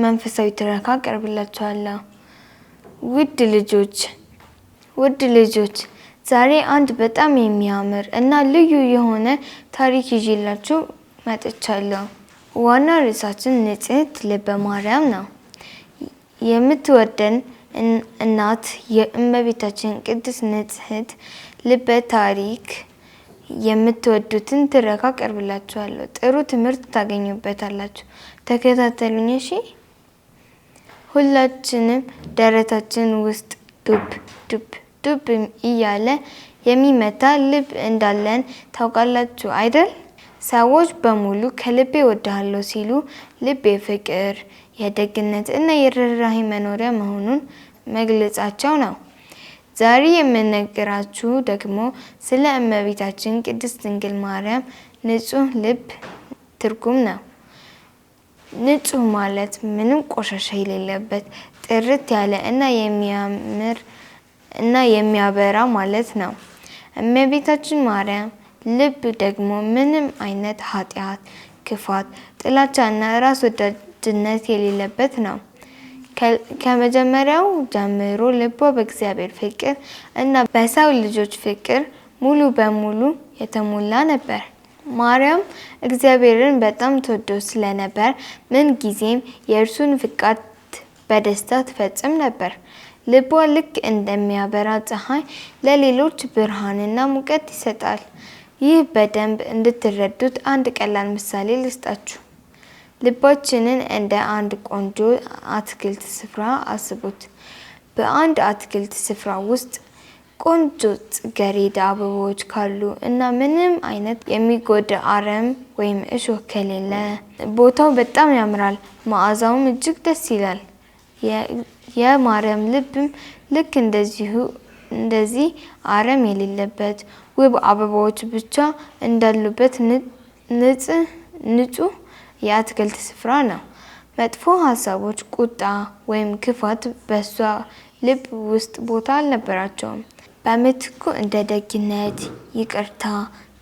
መንፈሳዊ ትረካ ቀርብላችኋለሁ። ውድ ልጆች ዛሬ አንድ በጣም የሚያምር እና ልዩ የሆነ ታሪክ ይዤላችሁ መጥቻለሁ። ዋና ርዕሳችን ንጽሕት ልበ ማርያም ነው። የምትወደን እናት የእመቤታችን ቅድስት ንጽሕት ልበ ታሪክ የምትወዱትን ትረካ ቀርብላችኋለሁ። ጥሩ ትምህርት ታገኙበታላችሁ። ተከታተሉኝ እሺ። ሁላችንም ደረታችን ውስጥ ዱብ ዱብ ዱብ እያለ የሚመታ ልብ እንዳለን ታውቃላችሁ አይደል? ሰዎች በሙሉ ከልቤ እወድሃለሁ ሲሉ ልብ የፍቅር የደግነት እና የርህራሄ መኖሪያ መሆኑን መግለጻቸው ነው። ዛሬ የምነግራችሁ ደግሞ ስለ እመቤታችን ቅድስት ድንግል ማርያም ንጹህ ልብ ትርጉም ነው። ንጹህ ማለት ምንም ቆሻሻ የሌለበት ጥርት ያለ እና የሚያምር እና የሚያበራ ማለት ነው። እመቤታችን ማርያም ልብ ደግሞ ምንም አይነት ኃጢአት፣ ክፋት፣ ጥላቻ እና ራስ ወዳድነት የሌለበት ነው። ከመጀመሪያው ጀምሮ ልቧ በእግዚአብሔር ፍቅር እና በሰው ልጆች ፍቅር ሙሉ በሙሉ የተሞላ ነበር። ማርያም እግዚአብሔርን በጣም ትወደው ስለነበር ምን ጊዜም የእርሱን ፍቃድ በደስታ ትፈጽም ነበር። ልቧ ልክ እንደሚያበራ ፀሐይ ለሌሎች ብርሃንና ሙቀት ይሰጣል። ይህ በደንብ እንድትረዱት አንድ ቀላል ምሳሌ ልስጣችሁ። ልባችንን እንደ አንድ ቆንጆ አትክልት ስፍራ አስቡት። በአንድ አትክልት ስፍራ ውስጥ ቆንጆ ጽጌረዳ አበቦች ካሉ እና ምንም አይነት የሚጎዳ አረም ወይም እሾህ ከሌለ ቦታው በጣም ያምራል፣ መዓዛውም እጅግ ደስ ይላል። የማርያም ልብም ልክ እንደዚህ አረም የሌለበት ውብ አበባዎች ብቻ እንዳሉበት ንጹህ የአትክልት ስፍራ ነው። መጥፎ ሀሳቦች፣ ቁጣ ወይም ክፋት በሷ ልብ ውስጥ ቦታ አልነበራቸውም። በምትኩ እንደ ደግነት፣ ይቅርታ፣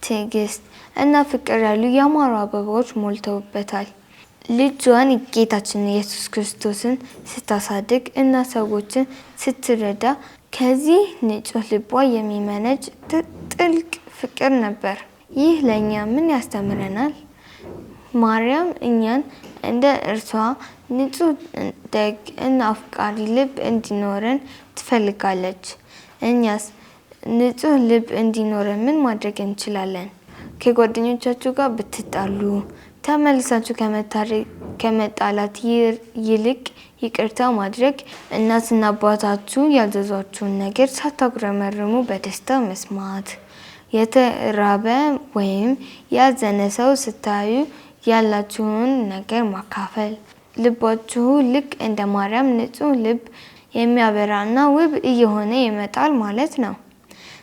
ትዕግስት እና ፍቅር ያሉ ያማሩ አበባዎች ሞልተውበታል። ልጇን ጌታችን ኢየሱስ ክርስቶስን ስታሳድግ እና ሰዎችን ስትረዳ ከዚህ ንጹህ ልቧ የሚመነጭ ጥልቅ ፍቅር ነበር። ይህ ለእኛ ምን ያስተምረናል? ማርያም እኛን እንደ እርሷ ንጹህ፣ ደግ እና አፍቃሪ ልብ እንዲኖረን ትፈልጋለች። እኛስ ንጹህ ልብ እንዲኖረን ምን ማድረግ እንችላለን? ከጓደኞቻችሁ ጋር ብትጣሉ ተመልሳችሁ ከመጣላት ይልቅ ይቅርታ ማድረግ፣ እናትና አባታችሁ ያዘዟችሁን ነገር ሳታጉረመርሙ በደስታ መስማት፣ የተራበ ወይም ያዘነ ሰው ስታዩ ያላችሁን ነገር ማካፈል። ልባችሁ ልክ እንደ ማርያም ንጹህ ልብ የሚያበራና ውብ እየሆነ ይመጣል ማለት ነው።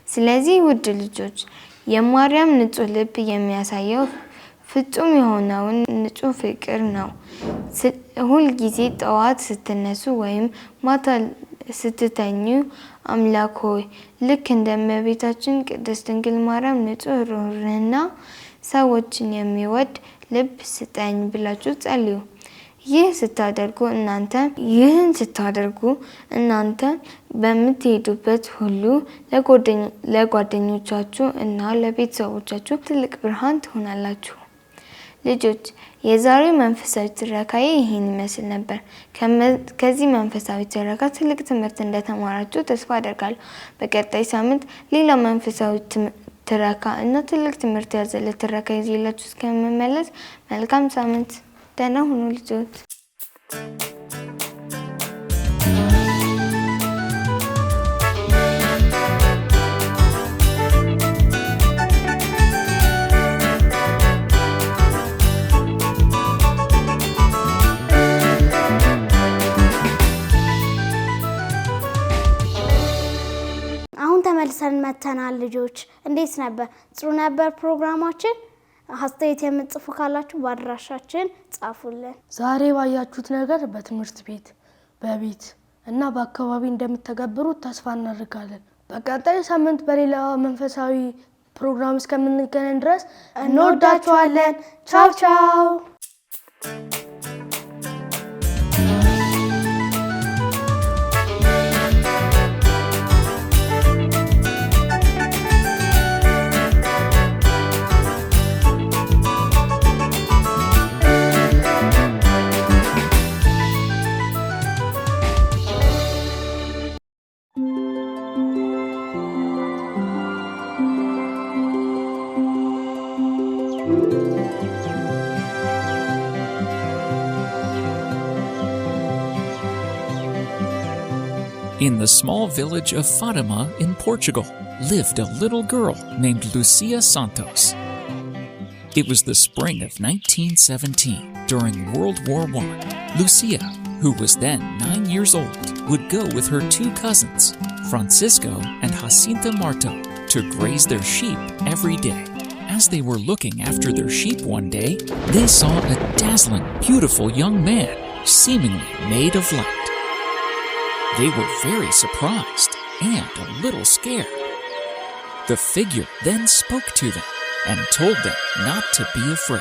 ስለዚህ ውድ ልጆች የማርያም ንጹህ ልብ የሚያሳየው ፍጹም የሆነውን ንጹህ ፍቅር ነው። ሁል ጊዜ ጠዋት ስትነሱ ወይም ማታ ስትተኙ አምላክ ሆይ ልክ እንደ እመቤታችን ቅድስት ድንግል ማርያም ንጹህ ሩህሩህና ሰዎችን የሚወድ ልብ ስጠኝ ብላችሁ ጸልዩ። ይህን ስታደርጉ እናንተ በምትሄዱበት ሁሉ ለጓደኞቻችሁ እና ለቤተሰቦቻችሁ ትልቅ ብርሃን ትሆናላችሁ። ልጆች የዛሬው መንፈሳዊ ትረካዬ ይህን ይመስል ነበር። ከዚህ መንፈሳዊ ትረካ ትልቅ ትምህርት እንደተማራችሁ ተስፋ አደርጋለሁ። በቀጣይ ሳምንት ሌላ መንፈሳዊ ትረካ እና ትልቅ ትምህርት ያዘለ ትረካ ይዤላችሁ እስከምመለስ መልካም ሳምንት። ደህና ሁኑ ልጆች። ተመልሰን መተናል። ልጆች እንዴት ነበር? ጥሩ ነበር ፕሮግራማችን። አስተያየት የምትጽፉ ካላችሁ በአድራሻችን ጻፉልን። ዛሬ ባያችሁት ነገር በትምህርት ቤት፣ በቤት እና በአካባቢ እንደምትተገብሩት ተስፋ እናደርጋለን። በቀጣይ ሳምንት በሌላ መንፈሳዊ ፕሮግራም እስከምንገናኝ ድረስ እንወዳችኋለን። ቻው ቻው። In the small village of Fatima in Portugal lived a little girl named Lucia Santos. It was the spring of 1917 during World War I. Lucia, who was then 9 years old, would go with her 2 cousins, Francisco and Jacinta Marto, to graze their sheep every day. As they were looking after their sheep one day, they saw a dazzling, beautiful young man, seemingly made of light. They were very surprised and a little scared. The figure then spoke to them and told them not to be afraid.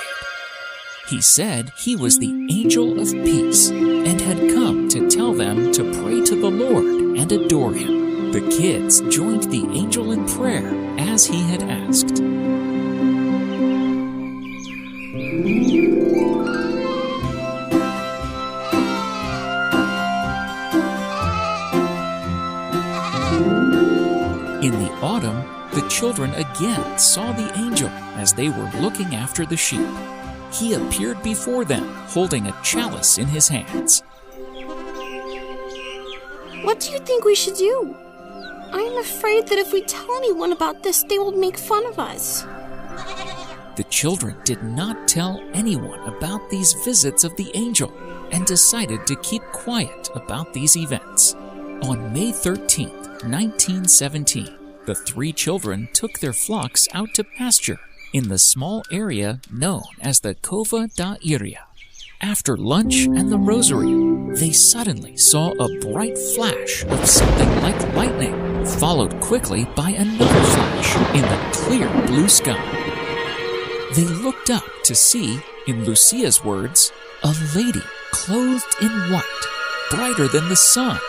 He said he was the angel of peace and had come to tell them to pray to the Lord and adore him. The kids joined the angel in prayer as he had asked. In the autumn, the children again saw the angel as they were looking after the sheep. He appeared before them, holding a chalice in his hands. What do you think we should do? I'm afraid that if we tell anyone about this, they will make fun of us. The children did not tell anyone about these visits of the angel and decided to keep quiet about these events. On May 13th, 1917, the three children took their flocks out to pasture in the small area known as the Cova da Iria. After lunch and the rosary, they suddenly saw a bright flash of something like lightning, followed quickly by another flash in the clear blue sky. They looked up to see, in Lucia's words, a lady clothed in white, brighter than the sun,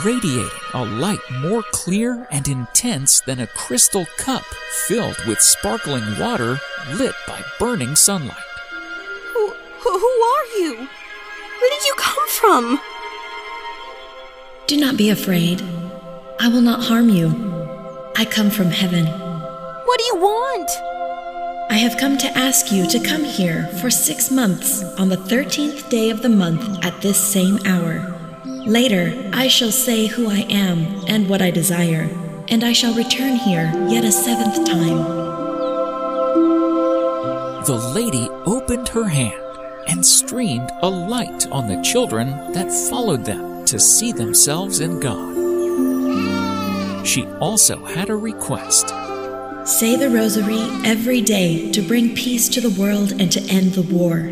radiating a light more clear and intense than a crystal cup filled with sparkling water lit by burning sunlight. Who are you? Where did you come from? Do not be afraid. I will not harm you. I come from heaven. What do you want? I have come to ask you to come here for 6 months on the 13th day of the month at this same hour. Later, I shall say who I am and what I desire, and I shall return here yet a 7th time. The lady opened her hand and streamed a light on the children that followed them to see themselves in God. She also had a request. Say the rosary every day to bring peace to the world and to end the war.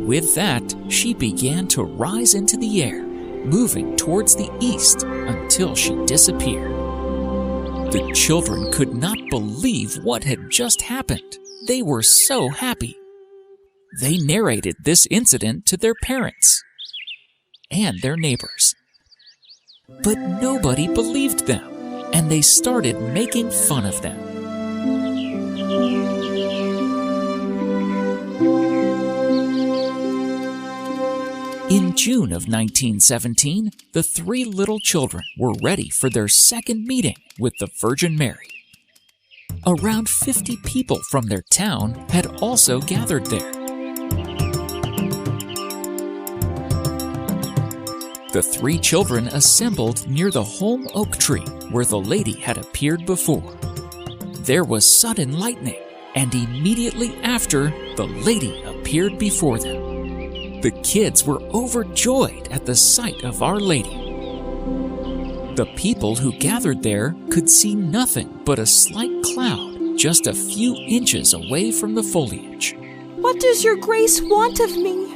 With that, she began to rise into the air, moving towards the east until she disappeared. The children could not believe what had just happened. They were so happy. They narrated this incident to their parents and their neighbors. But nobody believed them, and they started making fun of them. In June of 1917, the three little children were ready for their second meeting with the Virgin Mary. Around 50 people from their town had also gathered there. The three children assembled near the holm oak tree where the lady had appeared before. There was sudden lightning, and immediately after, the lady appeared before them. The kids were overjoyed at the sight of Our Lady. The people who gathered there could see nothing but a slight cloud just a few inches away from the foliage. What does your grace want of me?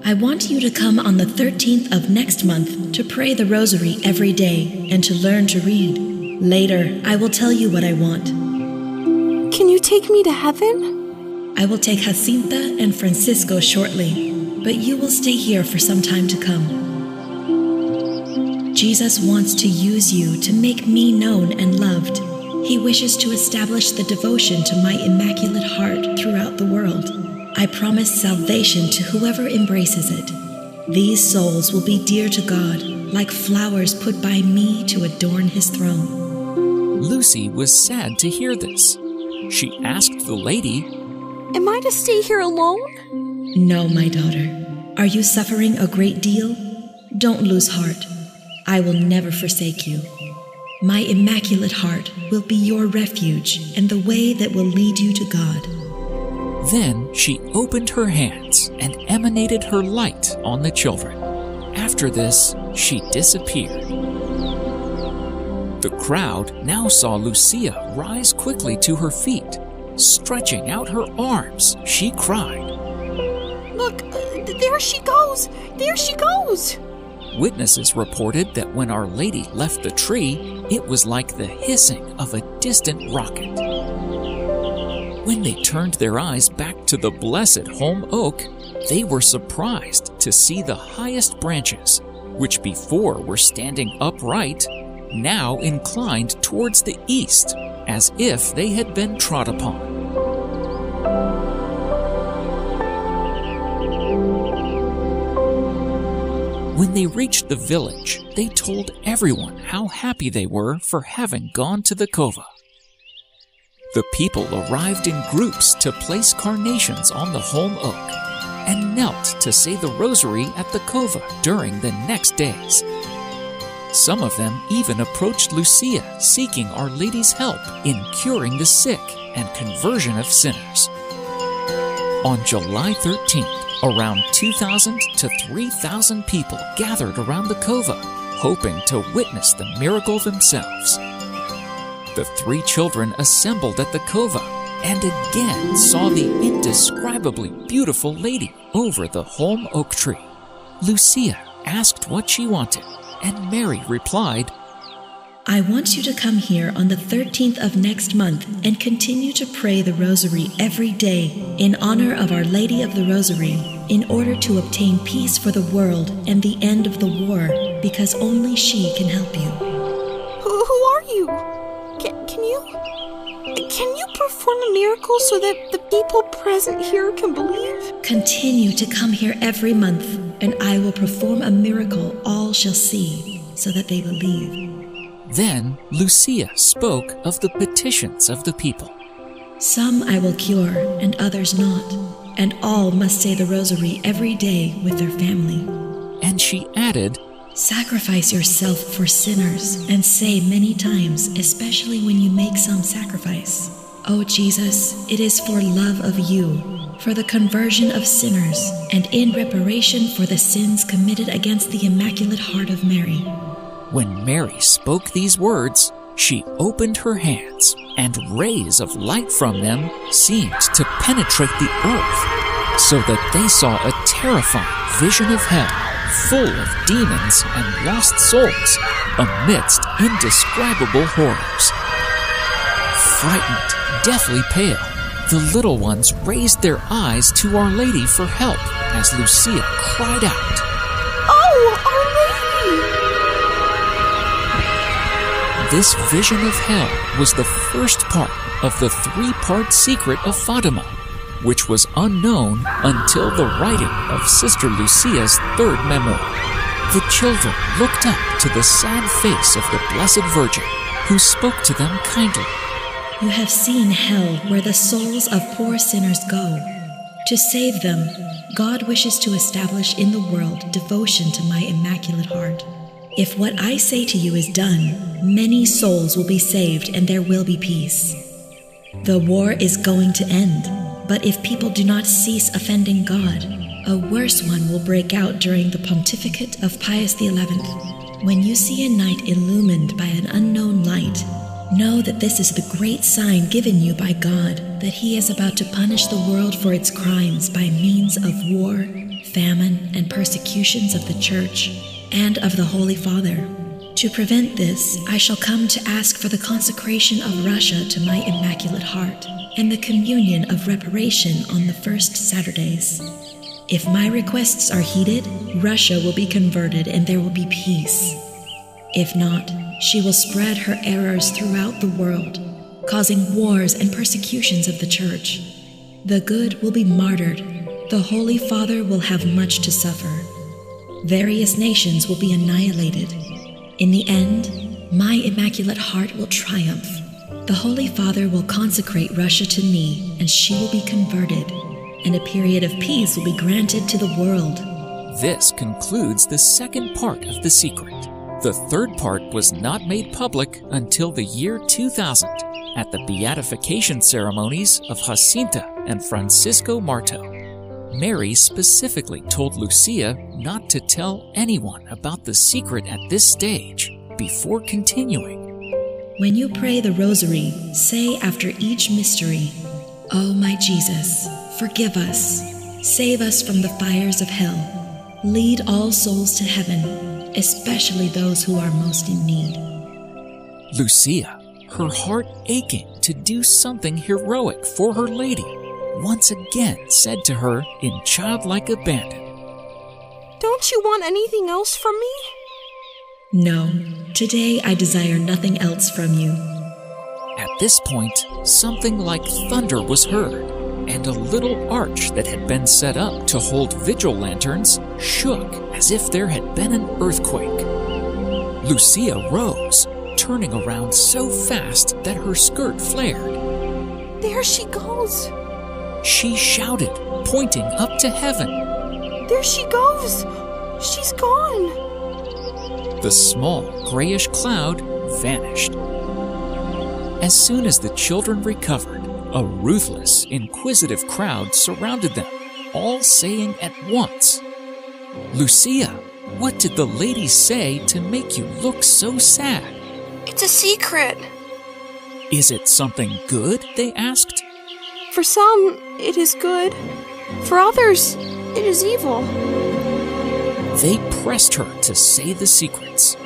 I want you to come on the 13th of next month to pray the rosary every day and to learn to read. Later, I will tell you what I want. Can you take me to heaven? I will take Jacinta and Francisco shortly, but you will stay here for some time to come. Jesus wants to use you to make me known and loved. He wishes to establish the devotion to my Immaculate Heart throughout the world. I promise salvation to whoever embraces it. These souls will be dear to God, like flowers put by me to adorn his throne. Lucy was sad to hear this. She asked the lady, Am I to stay here alone? No, my daughter. Are you suffering a great deal? Don't lose heart. I will never forsake you. My Immaculate Heart will be your refuge and the way that will lead you to God. Then she opened her hands and emanated her light on the children. After this, she disappeared. The crowd now saw Lucia rise quickly to her feet. Stretching out her arms, she cried, Look, there she goes! There she goes! Witnesses reported that when Our Lady left the tree, it was like the hissing of a distant rocket. When they turned their eyes back to the blessed holm oak, they were surprised to see the highest branches, which before were standing upright, now inclined towards the east, as if they had been trod upon. When they reached the village, they told everyone how happy they were for having gone to the cova. The people arrived in groups to place carnations on the holm oak and knelt to say the rosary at the cova during the next days. Some of them even approached Lucia, seeking Our Lady's help in curing the sick and conversion of sinners. On July 13th, around 2,000 to 3,000 people gathered around the cova, hoping to witness the miracle themselves. The three children assembled at the cova and again saw the indescribably beautiful lady over the holm oak tree. Lucia asked what she wanted, and Mary replied, I want you to come here on the 13th of next month and continue to pray the rosary every day in honor of Our Lady of the Rosary, in order to obtain peace for the world and the end of the war, because only she can help you. Who are you? Can you perform a miracle so that the people present here can believe? Continue to come here every month, and I will perform a miracle all shall see, so that they believe. Then Lucia spoke of the petitions of the people. Some I will cure, and others not, and all must say the rosary every day with their family. And she added, Sacrifice yourself for sinners, and say many times, especially when you make some sacrifice, O Jesus, it is for love of you, for the conversion of sinners, and in reparation for the sins committed against the Immaculate Heart of Mary. When Mary spoke these words, she opened her hands, and rays of light from them seemed to penetrate the earth, so that they saw a terrifying vision of hell, full of demons and lost souls, amidst indescribable horrors. Frightened, deathly pale, the little ones raised their eyes to Our Lady for help as Lucia cried out, Oh, Our Lady! This vision of hell was the first part of the three-part secret of Fatima, which was unknown until the writing of Sister Lucia's third memoir. The children looked up to the sad face of the Blessed Virgin, who spoke to them kindly. You have seen hell, where the souls of poor sinners go. To save them, God wishes to establish in the world devotion to my Immaculate Heart. If what I say to you is done, many souls will be saved and there will be peace. The war is going to end, but if people do not cease offending God, a worse one will break out during the pontificate of Pius XI. When you see a night illumined by an unknown light, know that this is the great sign given you by God, that He is about to punish the world for its crimes by means of war, famine, and persecutions of the Church and of the Holy Father. To prevent this, I shall come to ask for the consecration of Russia to my Immaculate Heart and the communion of reparation on the first Saturdays. If my requests are heeded, Russia will be converted and there will be peace. If not, she will spread her errors throughout the world, causing wars and persecutions of the Church. The good will be martyred. The Holy Father will have much to suffer. Various nations will be annihilated. In the end, my Immaculate Heart will triumph. The Holy Father will consecrate Russia to me, and she will be converted, and a period of peace will be granted to the world. This concludes the second part of the secret. The third part was not made public until the year 2000 at the beatification ceremonies of Jacinta and Francisco Marto. Mary specifically told Lucia not to tell anyone about the secret at this stage before continuing. When you pray the rosary, say after each mystery, O my Jesus, forgive us, save us from the fires of hell, lead all souls to heaven, especially those who are most in need. Lucia her heart aching to do something heroic for her lady, once again said to her in childlike abandon, Don't you want anything else from me? No, today I desire nothing else from you. At this point, something like thunder was heard, and a little arch that had been set up to hold vigil lanterns shook as if there had been an earthquake. Lucia rose, turning around so fast that her skirt flared. There she goes. She shouted, pointing up to heaven. There she goes. She's gone. The small grayish cloud vanished. As soon as the children recovered, a ruthless, inquisitive crowd surrounded them, all saying at once, Lucia, what did the lady say to make you look so sad? It's a secret. Is it something good? They asked. For some, it is good. For others, it is evil. They pressed her to say the secrets.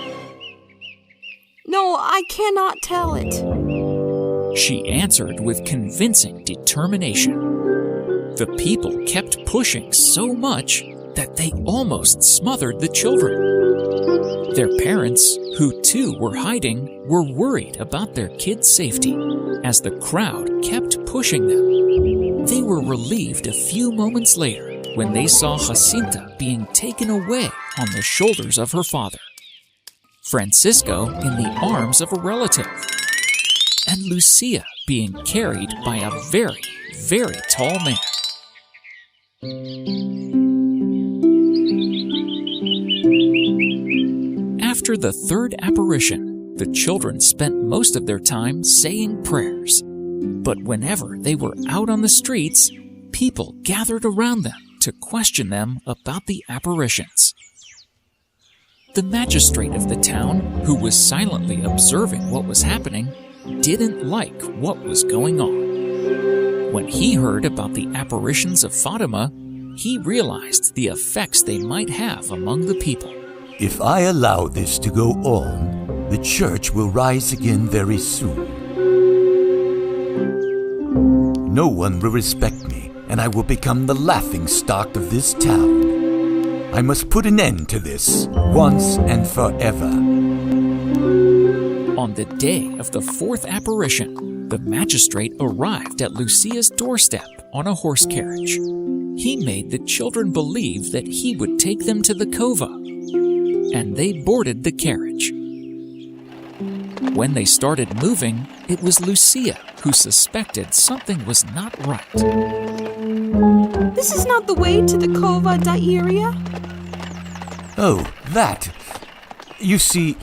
No, I cannot tell it. She answered with convincing determination. The people kept pushing so much that they almost smothered the children. Their parents, who too were hiding, were worried about their kids' safety as the crowd kept pushing them. They were relieved a few moments later when they saw Jacinta being taken away on the shoulders of her father, Francisco in the arms of a relative, and Lucia being carried by a very, very tall man. After the third apparition, the children spent most of their time saying prayers. But whenever they were out on the streets, people gathered around them to question them about the apparitions. The magistrate of the town, who was silently observing what was happening, didn't like what was going on. When he heard about the apparitions of Fatima, he realized the effects they might have among the people. If I allow this to go on, the church will rise again very soon. No one will respect me, and I will become the laughingstock of this town. I must put an end to this, once and forever. On the day of the fourth apparition, the magistrate arrived at Lucia's doorstep on a horse carriage. He made the children believe that he would take them to the cova, and they boarded the carriage. When they started moving, it was Lucia who suspected something was not right. This is not the way to the Cova da Iria. Oh, that. You see,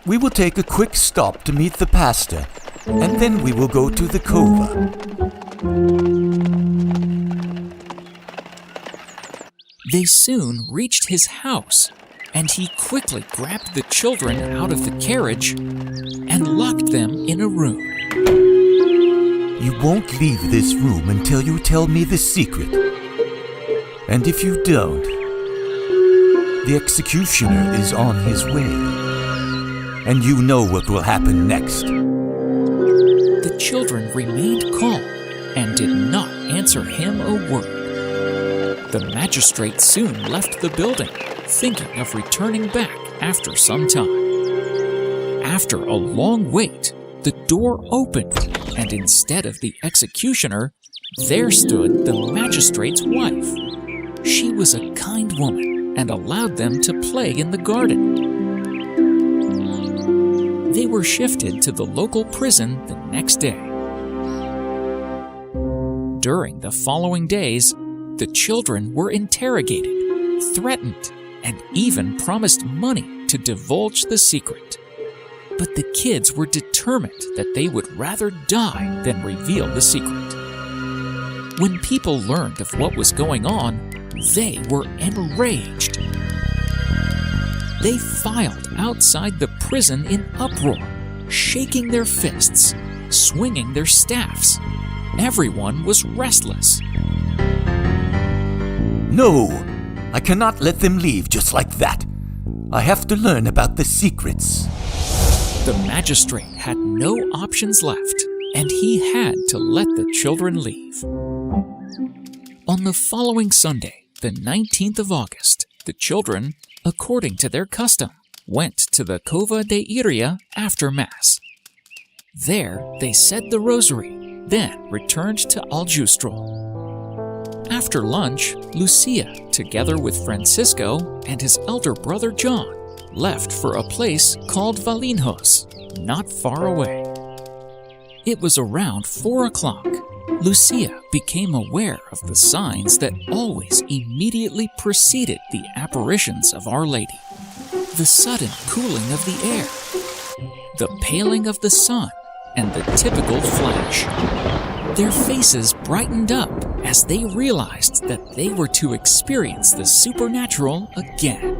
we will take a quick stop to meet the pastor, and then we will go to the cova. They soon reached his house, and he quickly grabbed the children out of the carriage and locked them in a room. You won't leave this room until you tell me the secret. And if you don't, the executioner is on his way. And you know what will happen next. The children remained calm and did not answer him a word. The magistrate soon left the building, thinking of returning back after some time. After a long wait, the door opened, and instead of the executioner, there stood the magistrate's wife. She was a kind woman and allowed them to play in the garden. They were shifted to the local prison the next day. During the following days, the children were interrogated, threatened, and even promised money to divulge the secret. But the kids were determined that they would rather die than reveal the secret. When people learned of what was going on, they were enraged. They filed outside the prison in uproar, shaking their fists, swinging their staffs. Everyone was restless. No! I cannot let them leave just like that. I have to learn about the secrets. The magistrate had no options left, and he had to let the children leave. On the following Sunday, the 19th of August, the children, according to their custom, went to the Cova de Iria after Mass. There they said the rosary, then returned to Aljustro. After lunch, Lucia, together with Francisco and his elder brother John, left for a place called Valinhos, not far away. It was around 4 o'clock. Lucia became aware of the signs that always immediately preceded the apparitions of Our Lady. The sudden cooling of the air, the paling of the sun, and the typical flash. Their faces brightened up as they realized that they were to experience the supernatural again.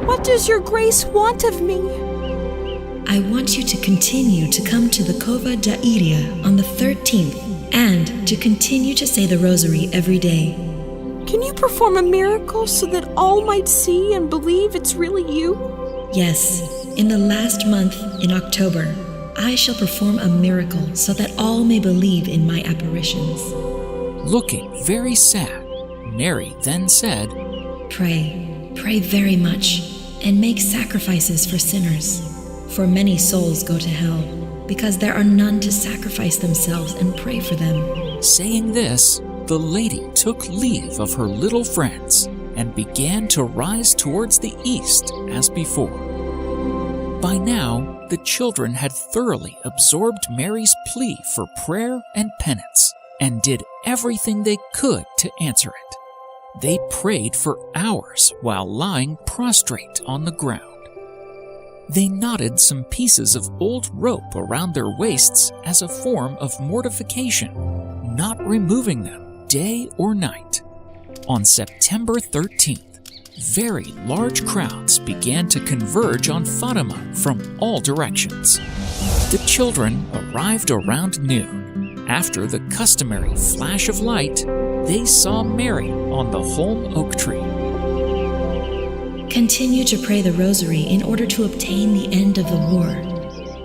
What does your grace want of me? I want you to continue to come to the Cova da Iria on the 13th and to continue to say the rosary every day. Can you perform a miracle so that all might see and believe it's really you? Yes, in the last month, in October, I shall perform a miracle so that all may believe in my apparitions. Looking very sad, Mary then said, Pray very much, and make sacrifices for sinners. For many souls go to hell, because there are none to sacrifice themselves and pray for them. Saying this, the lady took leave of her little friends and began to rise towards the east as before. By now, the children had thoroughly absorbed Mary's plea for prayer and penance and did everything they could to answer it. They prayed for hours while lying prostrate on the ground. They knotted some pieces of old rope around their waists as a form of mortification, not removing them day or night. On September 13th, very large crowds began to converge on Fatima from all directions. The children arrived around noon. After the customary flash of light, they saw Mary on the holm oak tree. Continue to pray the rosary in order to obtain the end of the war.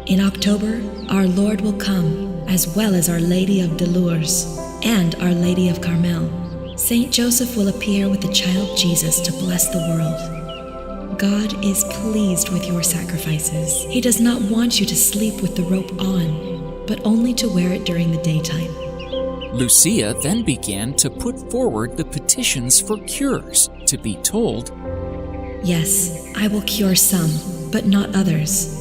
In October, our Lord will come, as well as Our Lady of Dolores and Our Lady of Carmel. Saint Joseph will appear with the child Jesus to bless the world. God is pleased with your sacrifices. He does not want you to sleep with the rope on, but only to wear it during the daytime. Lucia then began to put forward the petitions for cures, to be told, Yes, I will cure some, but not others.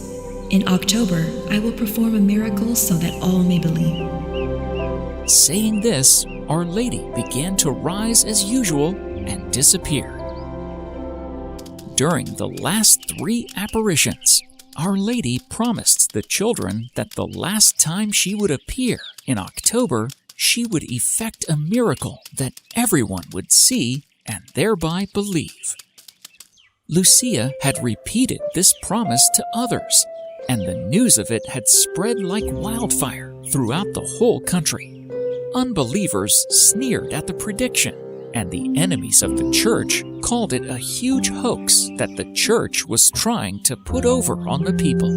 In October, I will perform a miracle so that all may believe. Saying this, Our Lady began to rise as usual and disappear. During the last 3 apparitions, Our Lady promised the children that the last time she would appear, in October, she would effect a miracle that everyone would see and thereby believe. Lucia had repeated this promise to others, and the news of it had spread like wildfire throughout the whole country. Unbelievers sneered at the prediction, and the enemies of the church called it a huge hoax that the church was trying to put over on the people.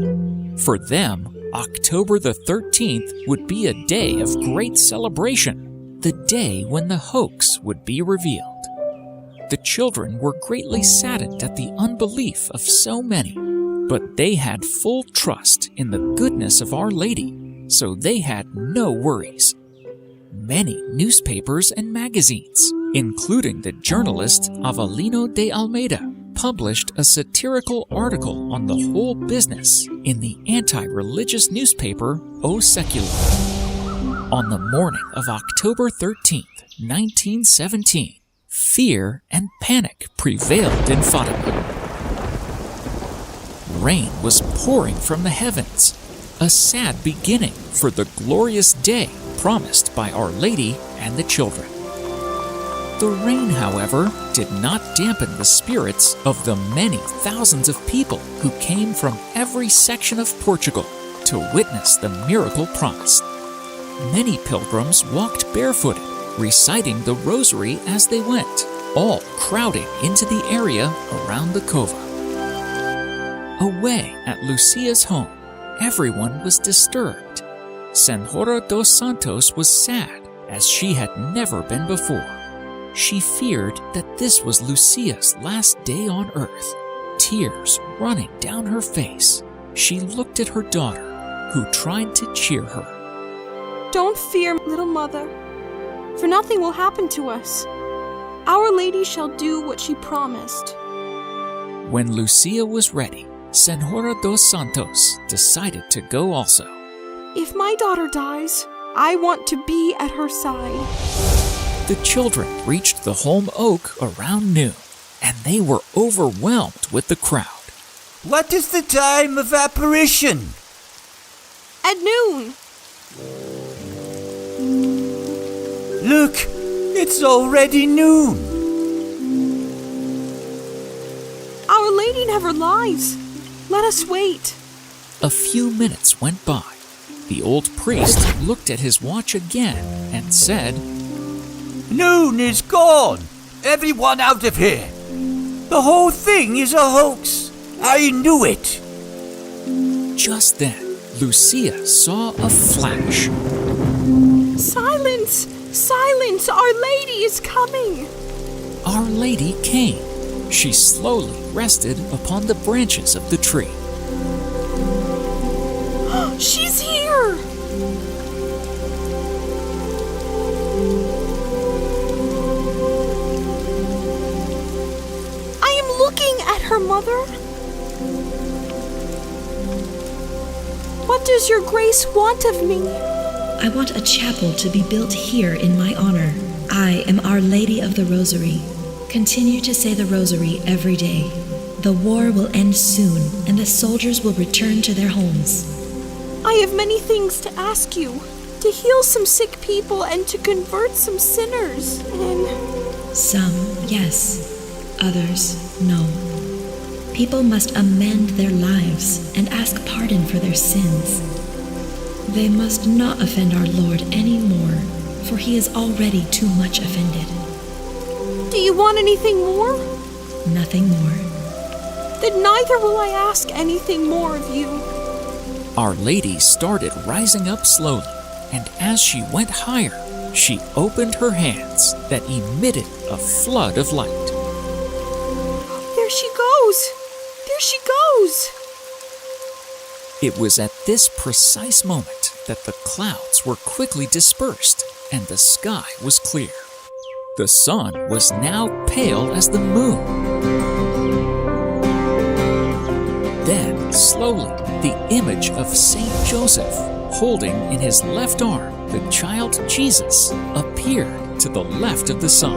For them, October the 13th would be a day of great celebration, the day when the hoax would be revealed. The children were greatly saddened at the unbelief of so many, but they had full trust in the goodness of Our Lady, so they had no worries. Many newspapers and magazines, including the journalist Avelino de Almeida, published a satirical article on the whole business in the anti-religious newspaper O Secular. On the morning of October 13th, 1917, fear and panic prevailed in Fatima. Rain was pouring from the heavens, a sad beginning for the glorious day promised by Our Lady and the children. The rain, however, did not dampen the spirits of the many thousands of people who came from every section of Portugal to witness the miracle promised. Many pilgrims walked barefooted, reciting the rosary as they went, all crowding into the area around the Cova. Away at Lucia's home, everyone was disturbed. Senhora dos Santos was sad, as she had never been before. She feared that this was Lucia's last day on earth. Tears running down her face, she looked at her daughter, who tried to cheer her. Don't fear, little mother, for nothing will happen to us. Our Lady shall do what she promised. When Lucia was ready, Senhora dos Santos decided to go also. If my daughter dies, I want to be at her side. The children reached the home oak around noon, and they were overwhelmed with the crowd. What is the time of apparition? At noon. Look, it's already noon. Our Lady never lies. Let us wait. A few minutes went by. The old priest looked at his watch again and said, Noon is gone. Everyone out of here. The whole thing is a hoax. I knew it. Just then, Lucia saw a flash. Silence! Silence! Our Lady is coming! Our Lady came. She slowly rested upon the branches of the tree. She's here! I am looking at her, Mother. What does your grace want of me? I want a chapel to be built here in my honor. I am Our Lady of the Rosary. Continue to say the Rosary every day. The war will end soon, and the soldiers will return to their homes. I have many things to ask you. To heal some sick people and to convert some sinners. And Some, yes. Others, no. People must amend their lives and ask pardon for their sins. They must not offend our Lord any more, for he is already too much offended. do you want anything more? Nothing more. Then neither will I ask anything more of you. Our Lady started rising up slowly, and as she went higher, she opened her hands that emitted a flood of light. There she goes! There she goes! It was at this precise moment that the clouds were quickly dispersed and the sky was clear. The sun was now pale as the moon. Then, slowly, the image of Saint Joseph, holding in his left arm the child Jesus, appeared to the left of the sun.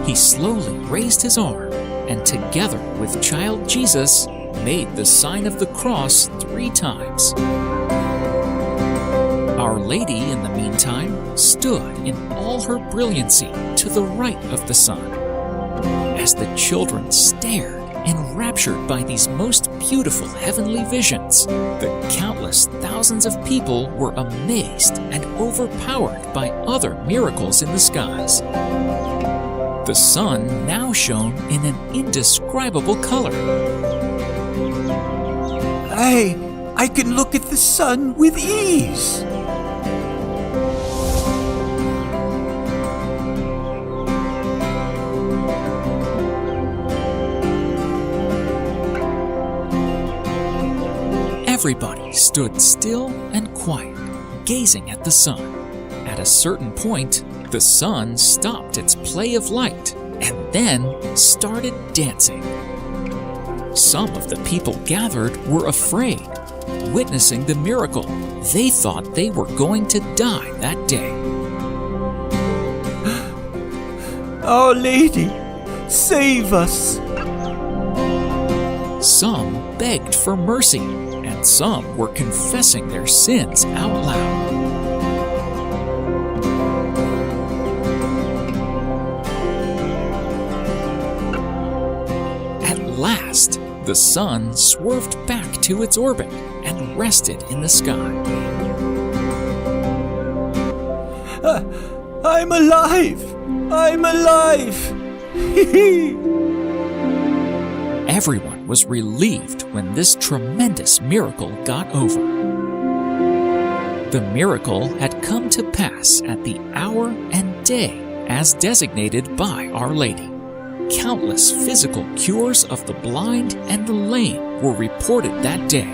He slowly raised his arm, and together with child Jesus, made the sign of the cross 3 times. Our Lady, in the meantime, stood in all her brilliancy to the right of the sun. As the children stared, enraptured by these most beautiful heavenly visions, the countless thousands of people were amazed and overpowered by other miracles in the skies. The sun now shone in an indescribable color. I can look at the sun with ease. Everybody stood still and quiet, gazing at the sun. At a certain point, the sun stopped its play of light and then started dancing. Some of the people gathered were afraid. Witnessing the miracle, they thought they were going to die that day. Our Lady, save us. Some begged for mercy, and some were confessing their sins out loud. At last, the sun swerved back to its orbit and rested in the sky. I'm alive! I'm alive! Everyone was relieved when this tremendous miracle got over. The miracle had come to pass at the hour and day as designated by Our Lady. Countless physical cures of the blind and the lame were reported that day.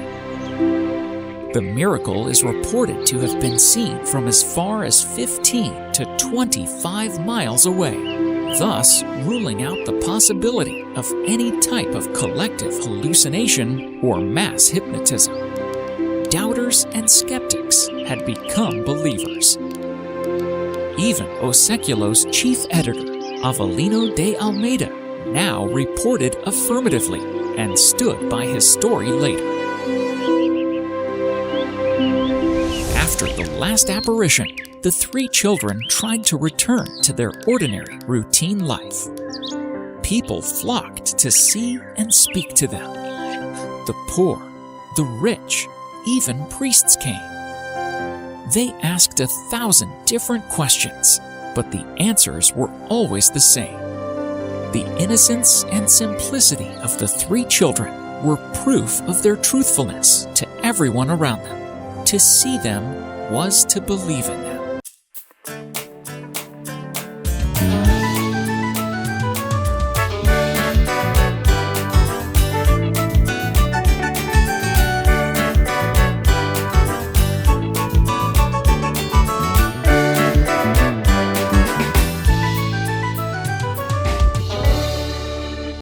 The miracle is reported to have been seen from as far as 15 to 25 miles away, thus ruling out the possibility of any type of collective hallucination or mass hypnotism. Doubters and skeptics had become believers. Even O Seculo's chief editor, Avelino de Almeida, now reported affirmatively and stood by his story later. After the last apparition, the three children tried to return to their ordinary, routine life. People flocked to see and speak to them. The poor, the rich, even priests came. They asked 1,000 different questions, but the answers were always the same. The innocence and simplicity of the three children were proof of their truthfulness to everyone around them. To see them was to believe in them.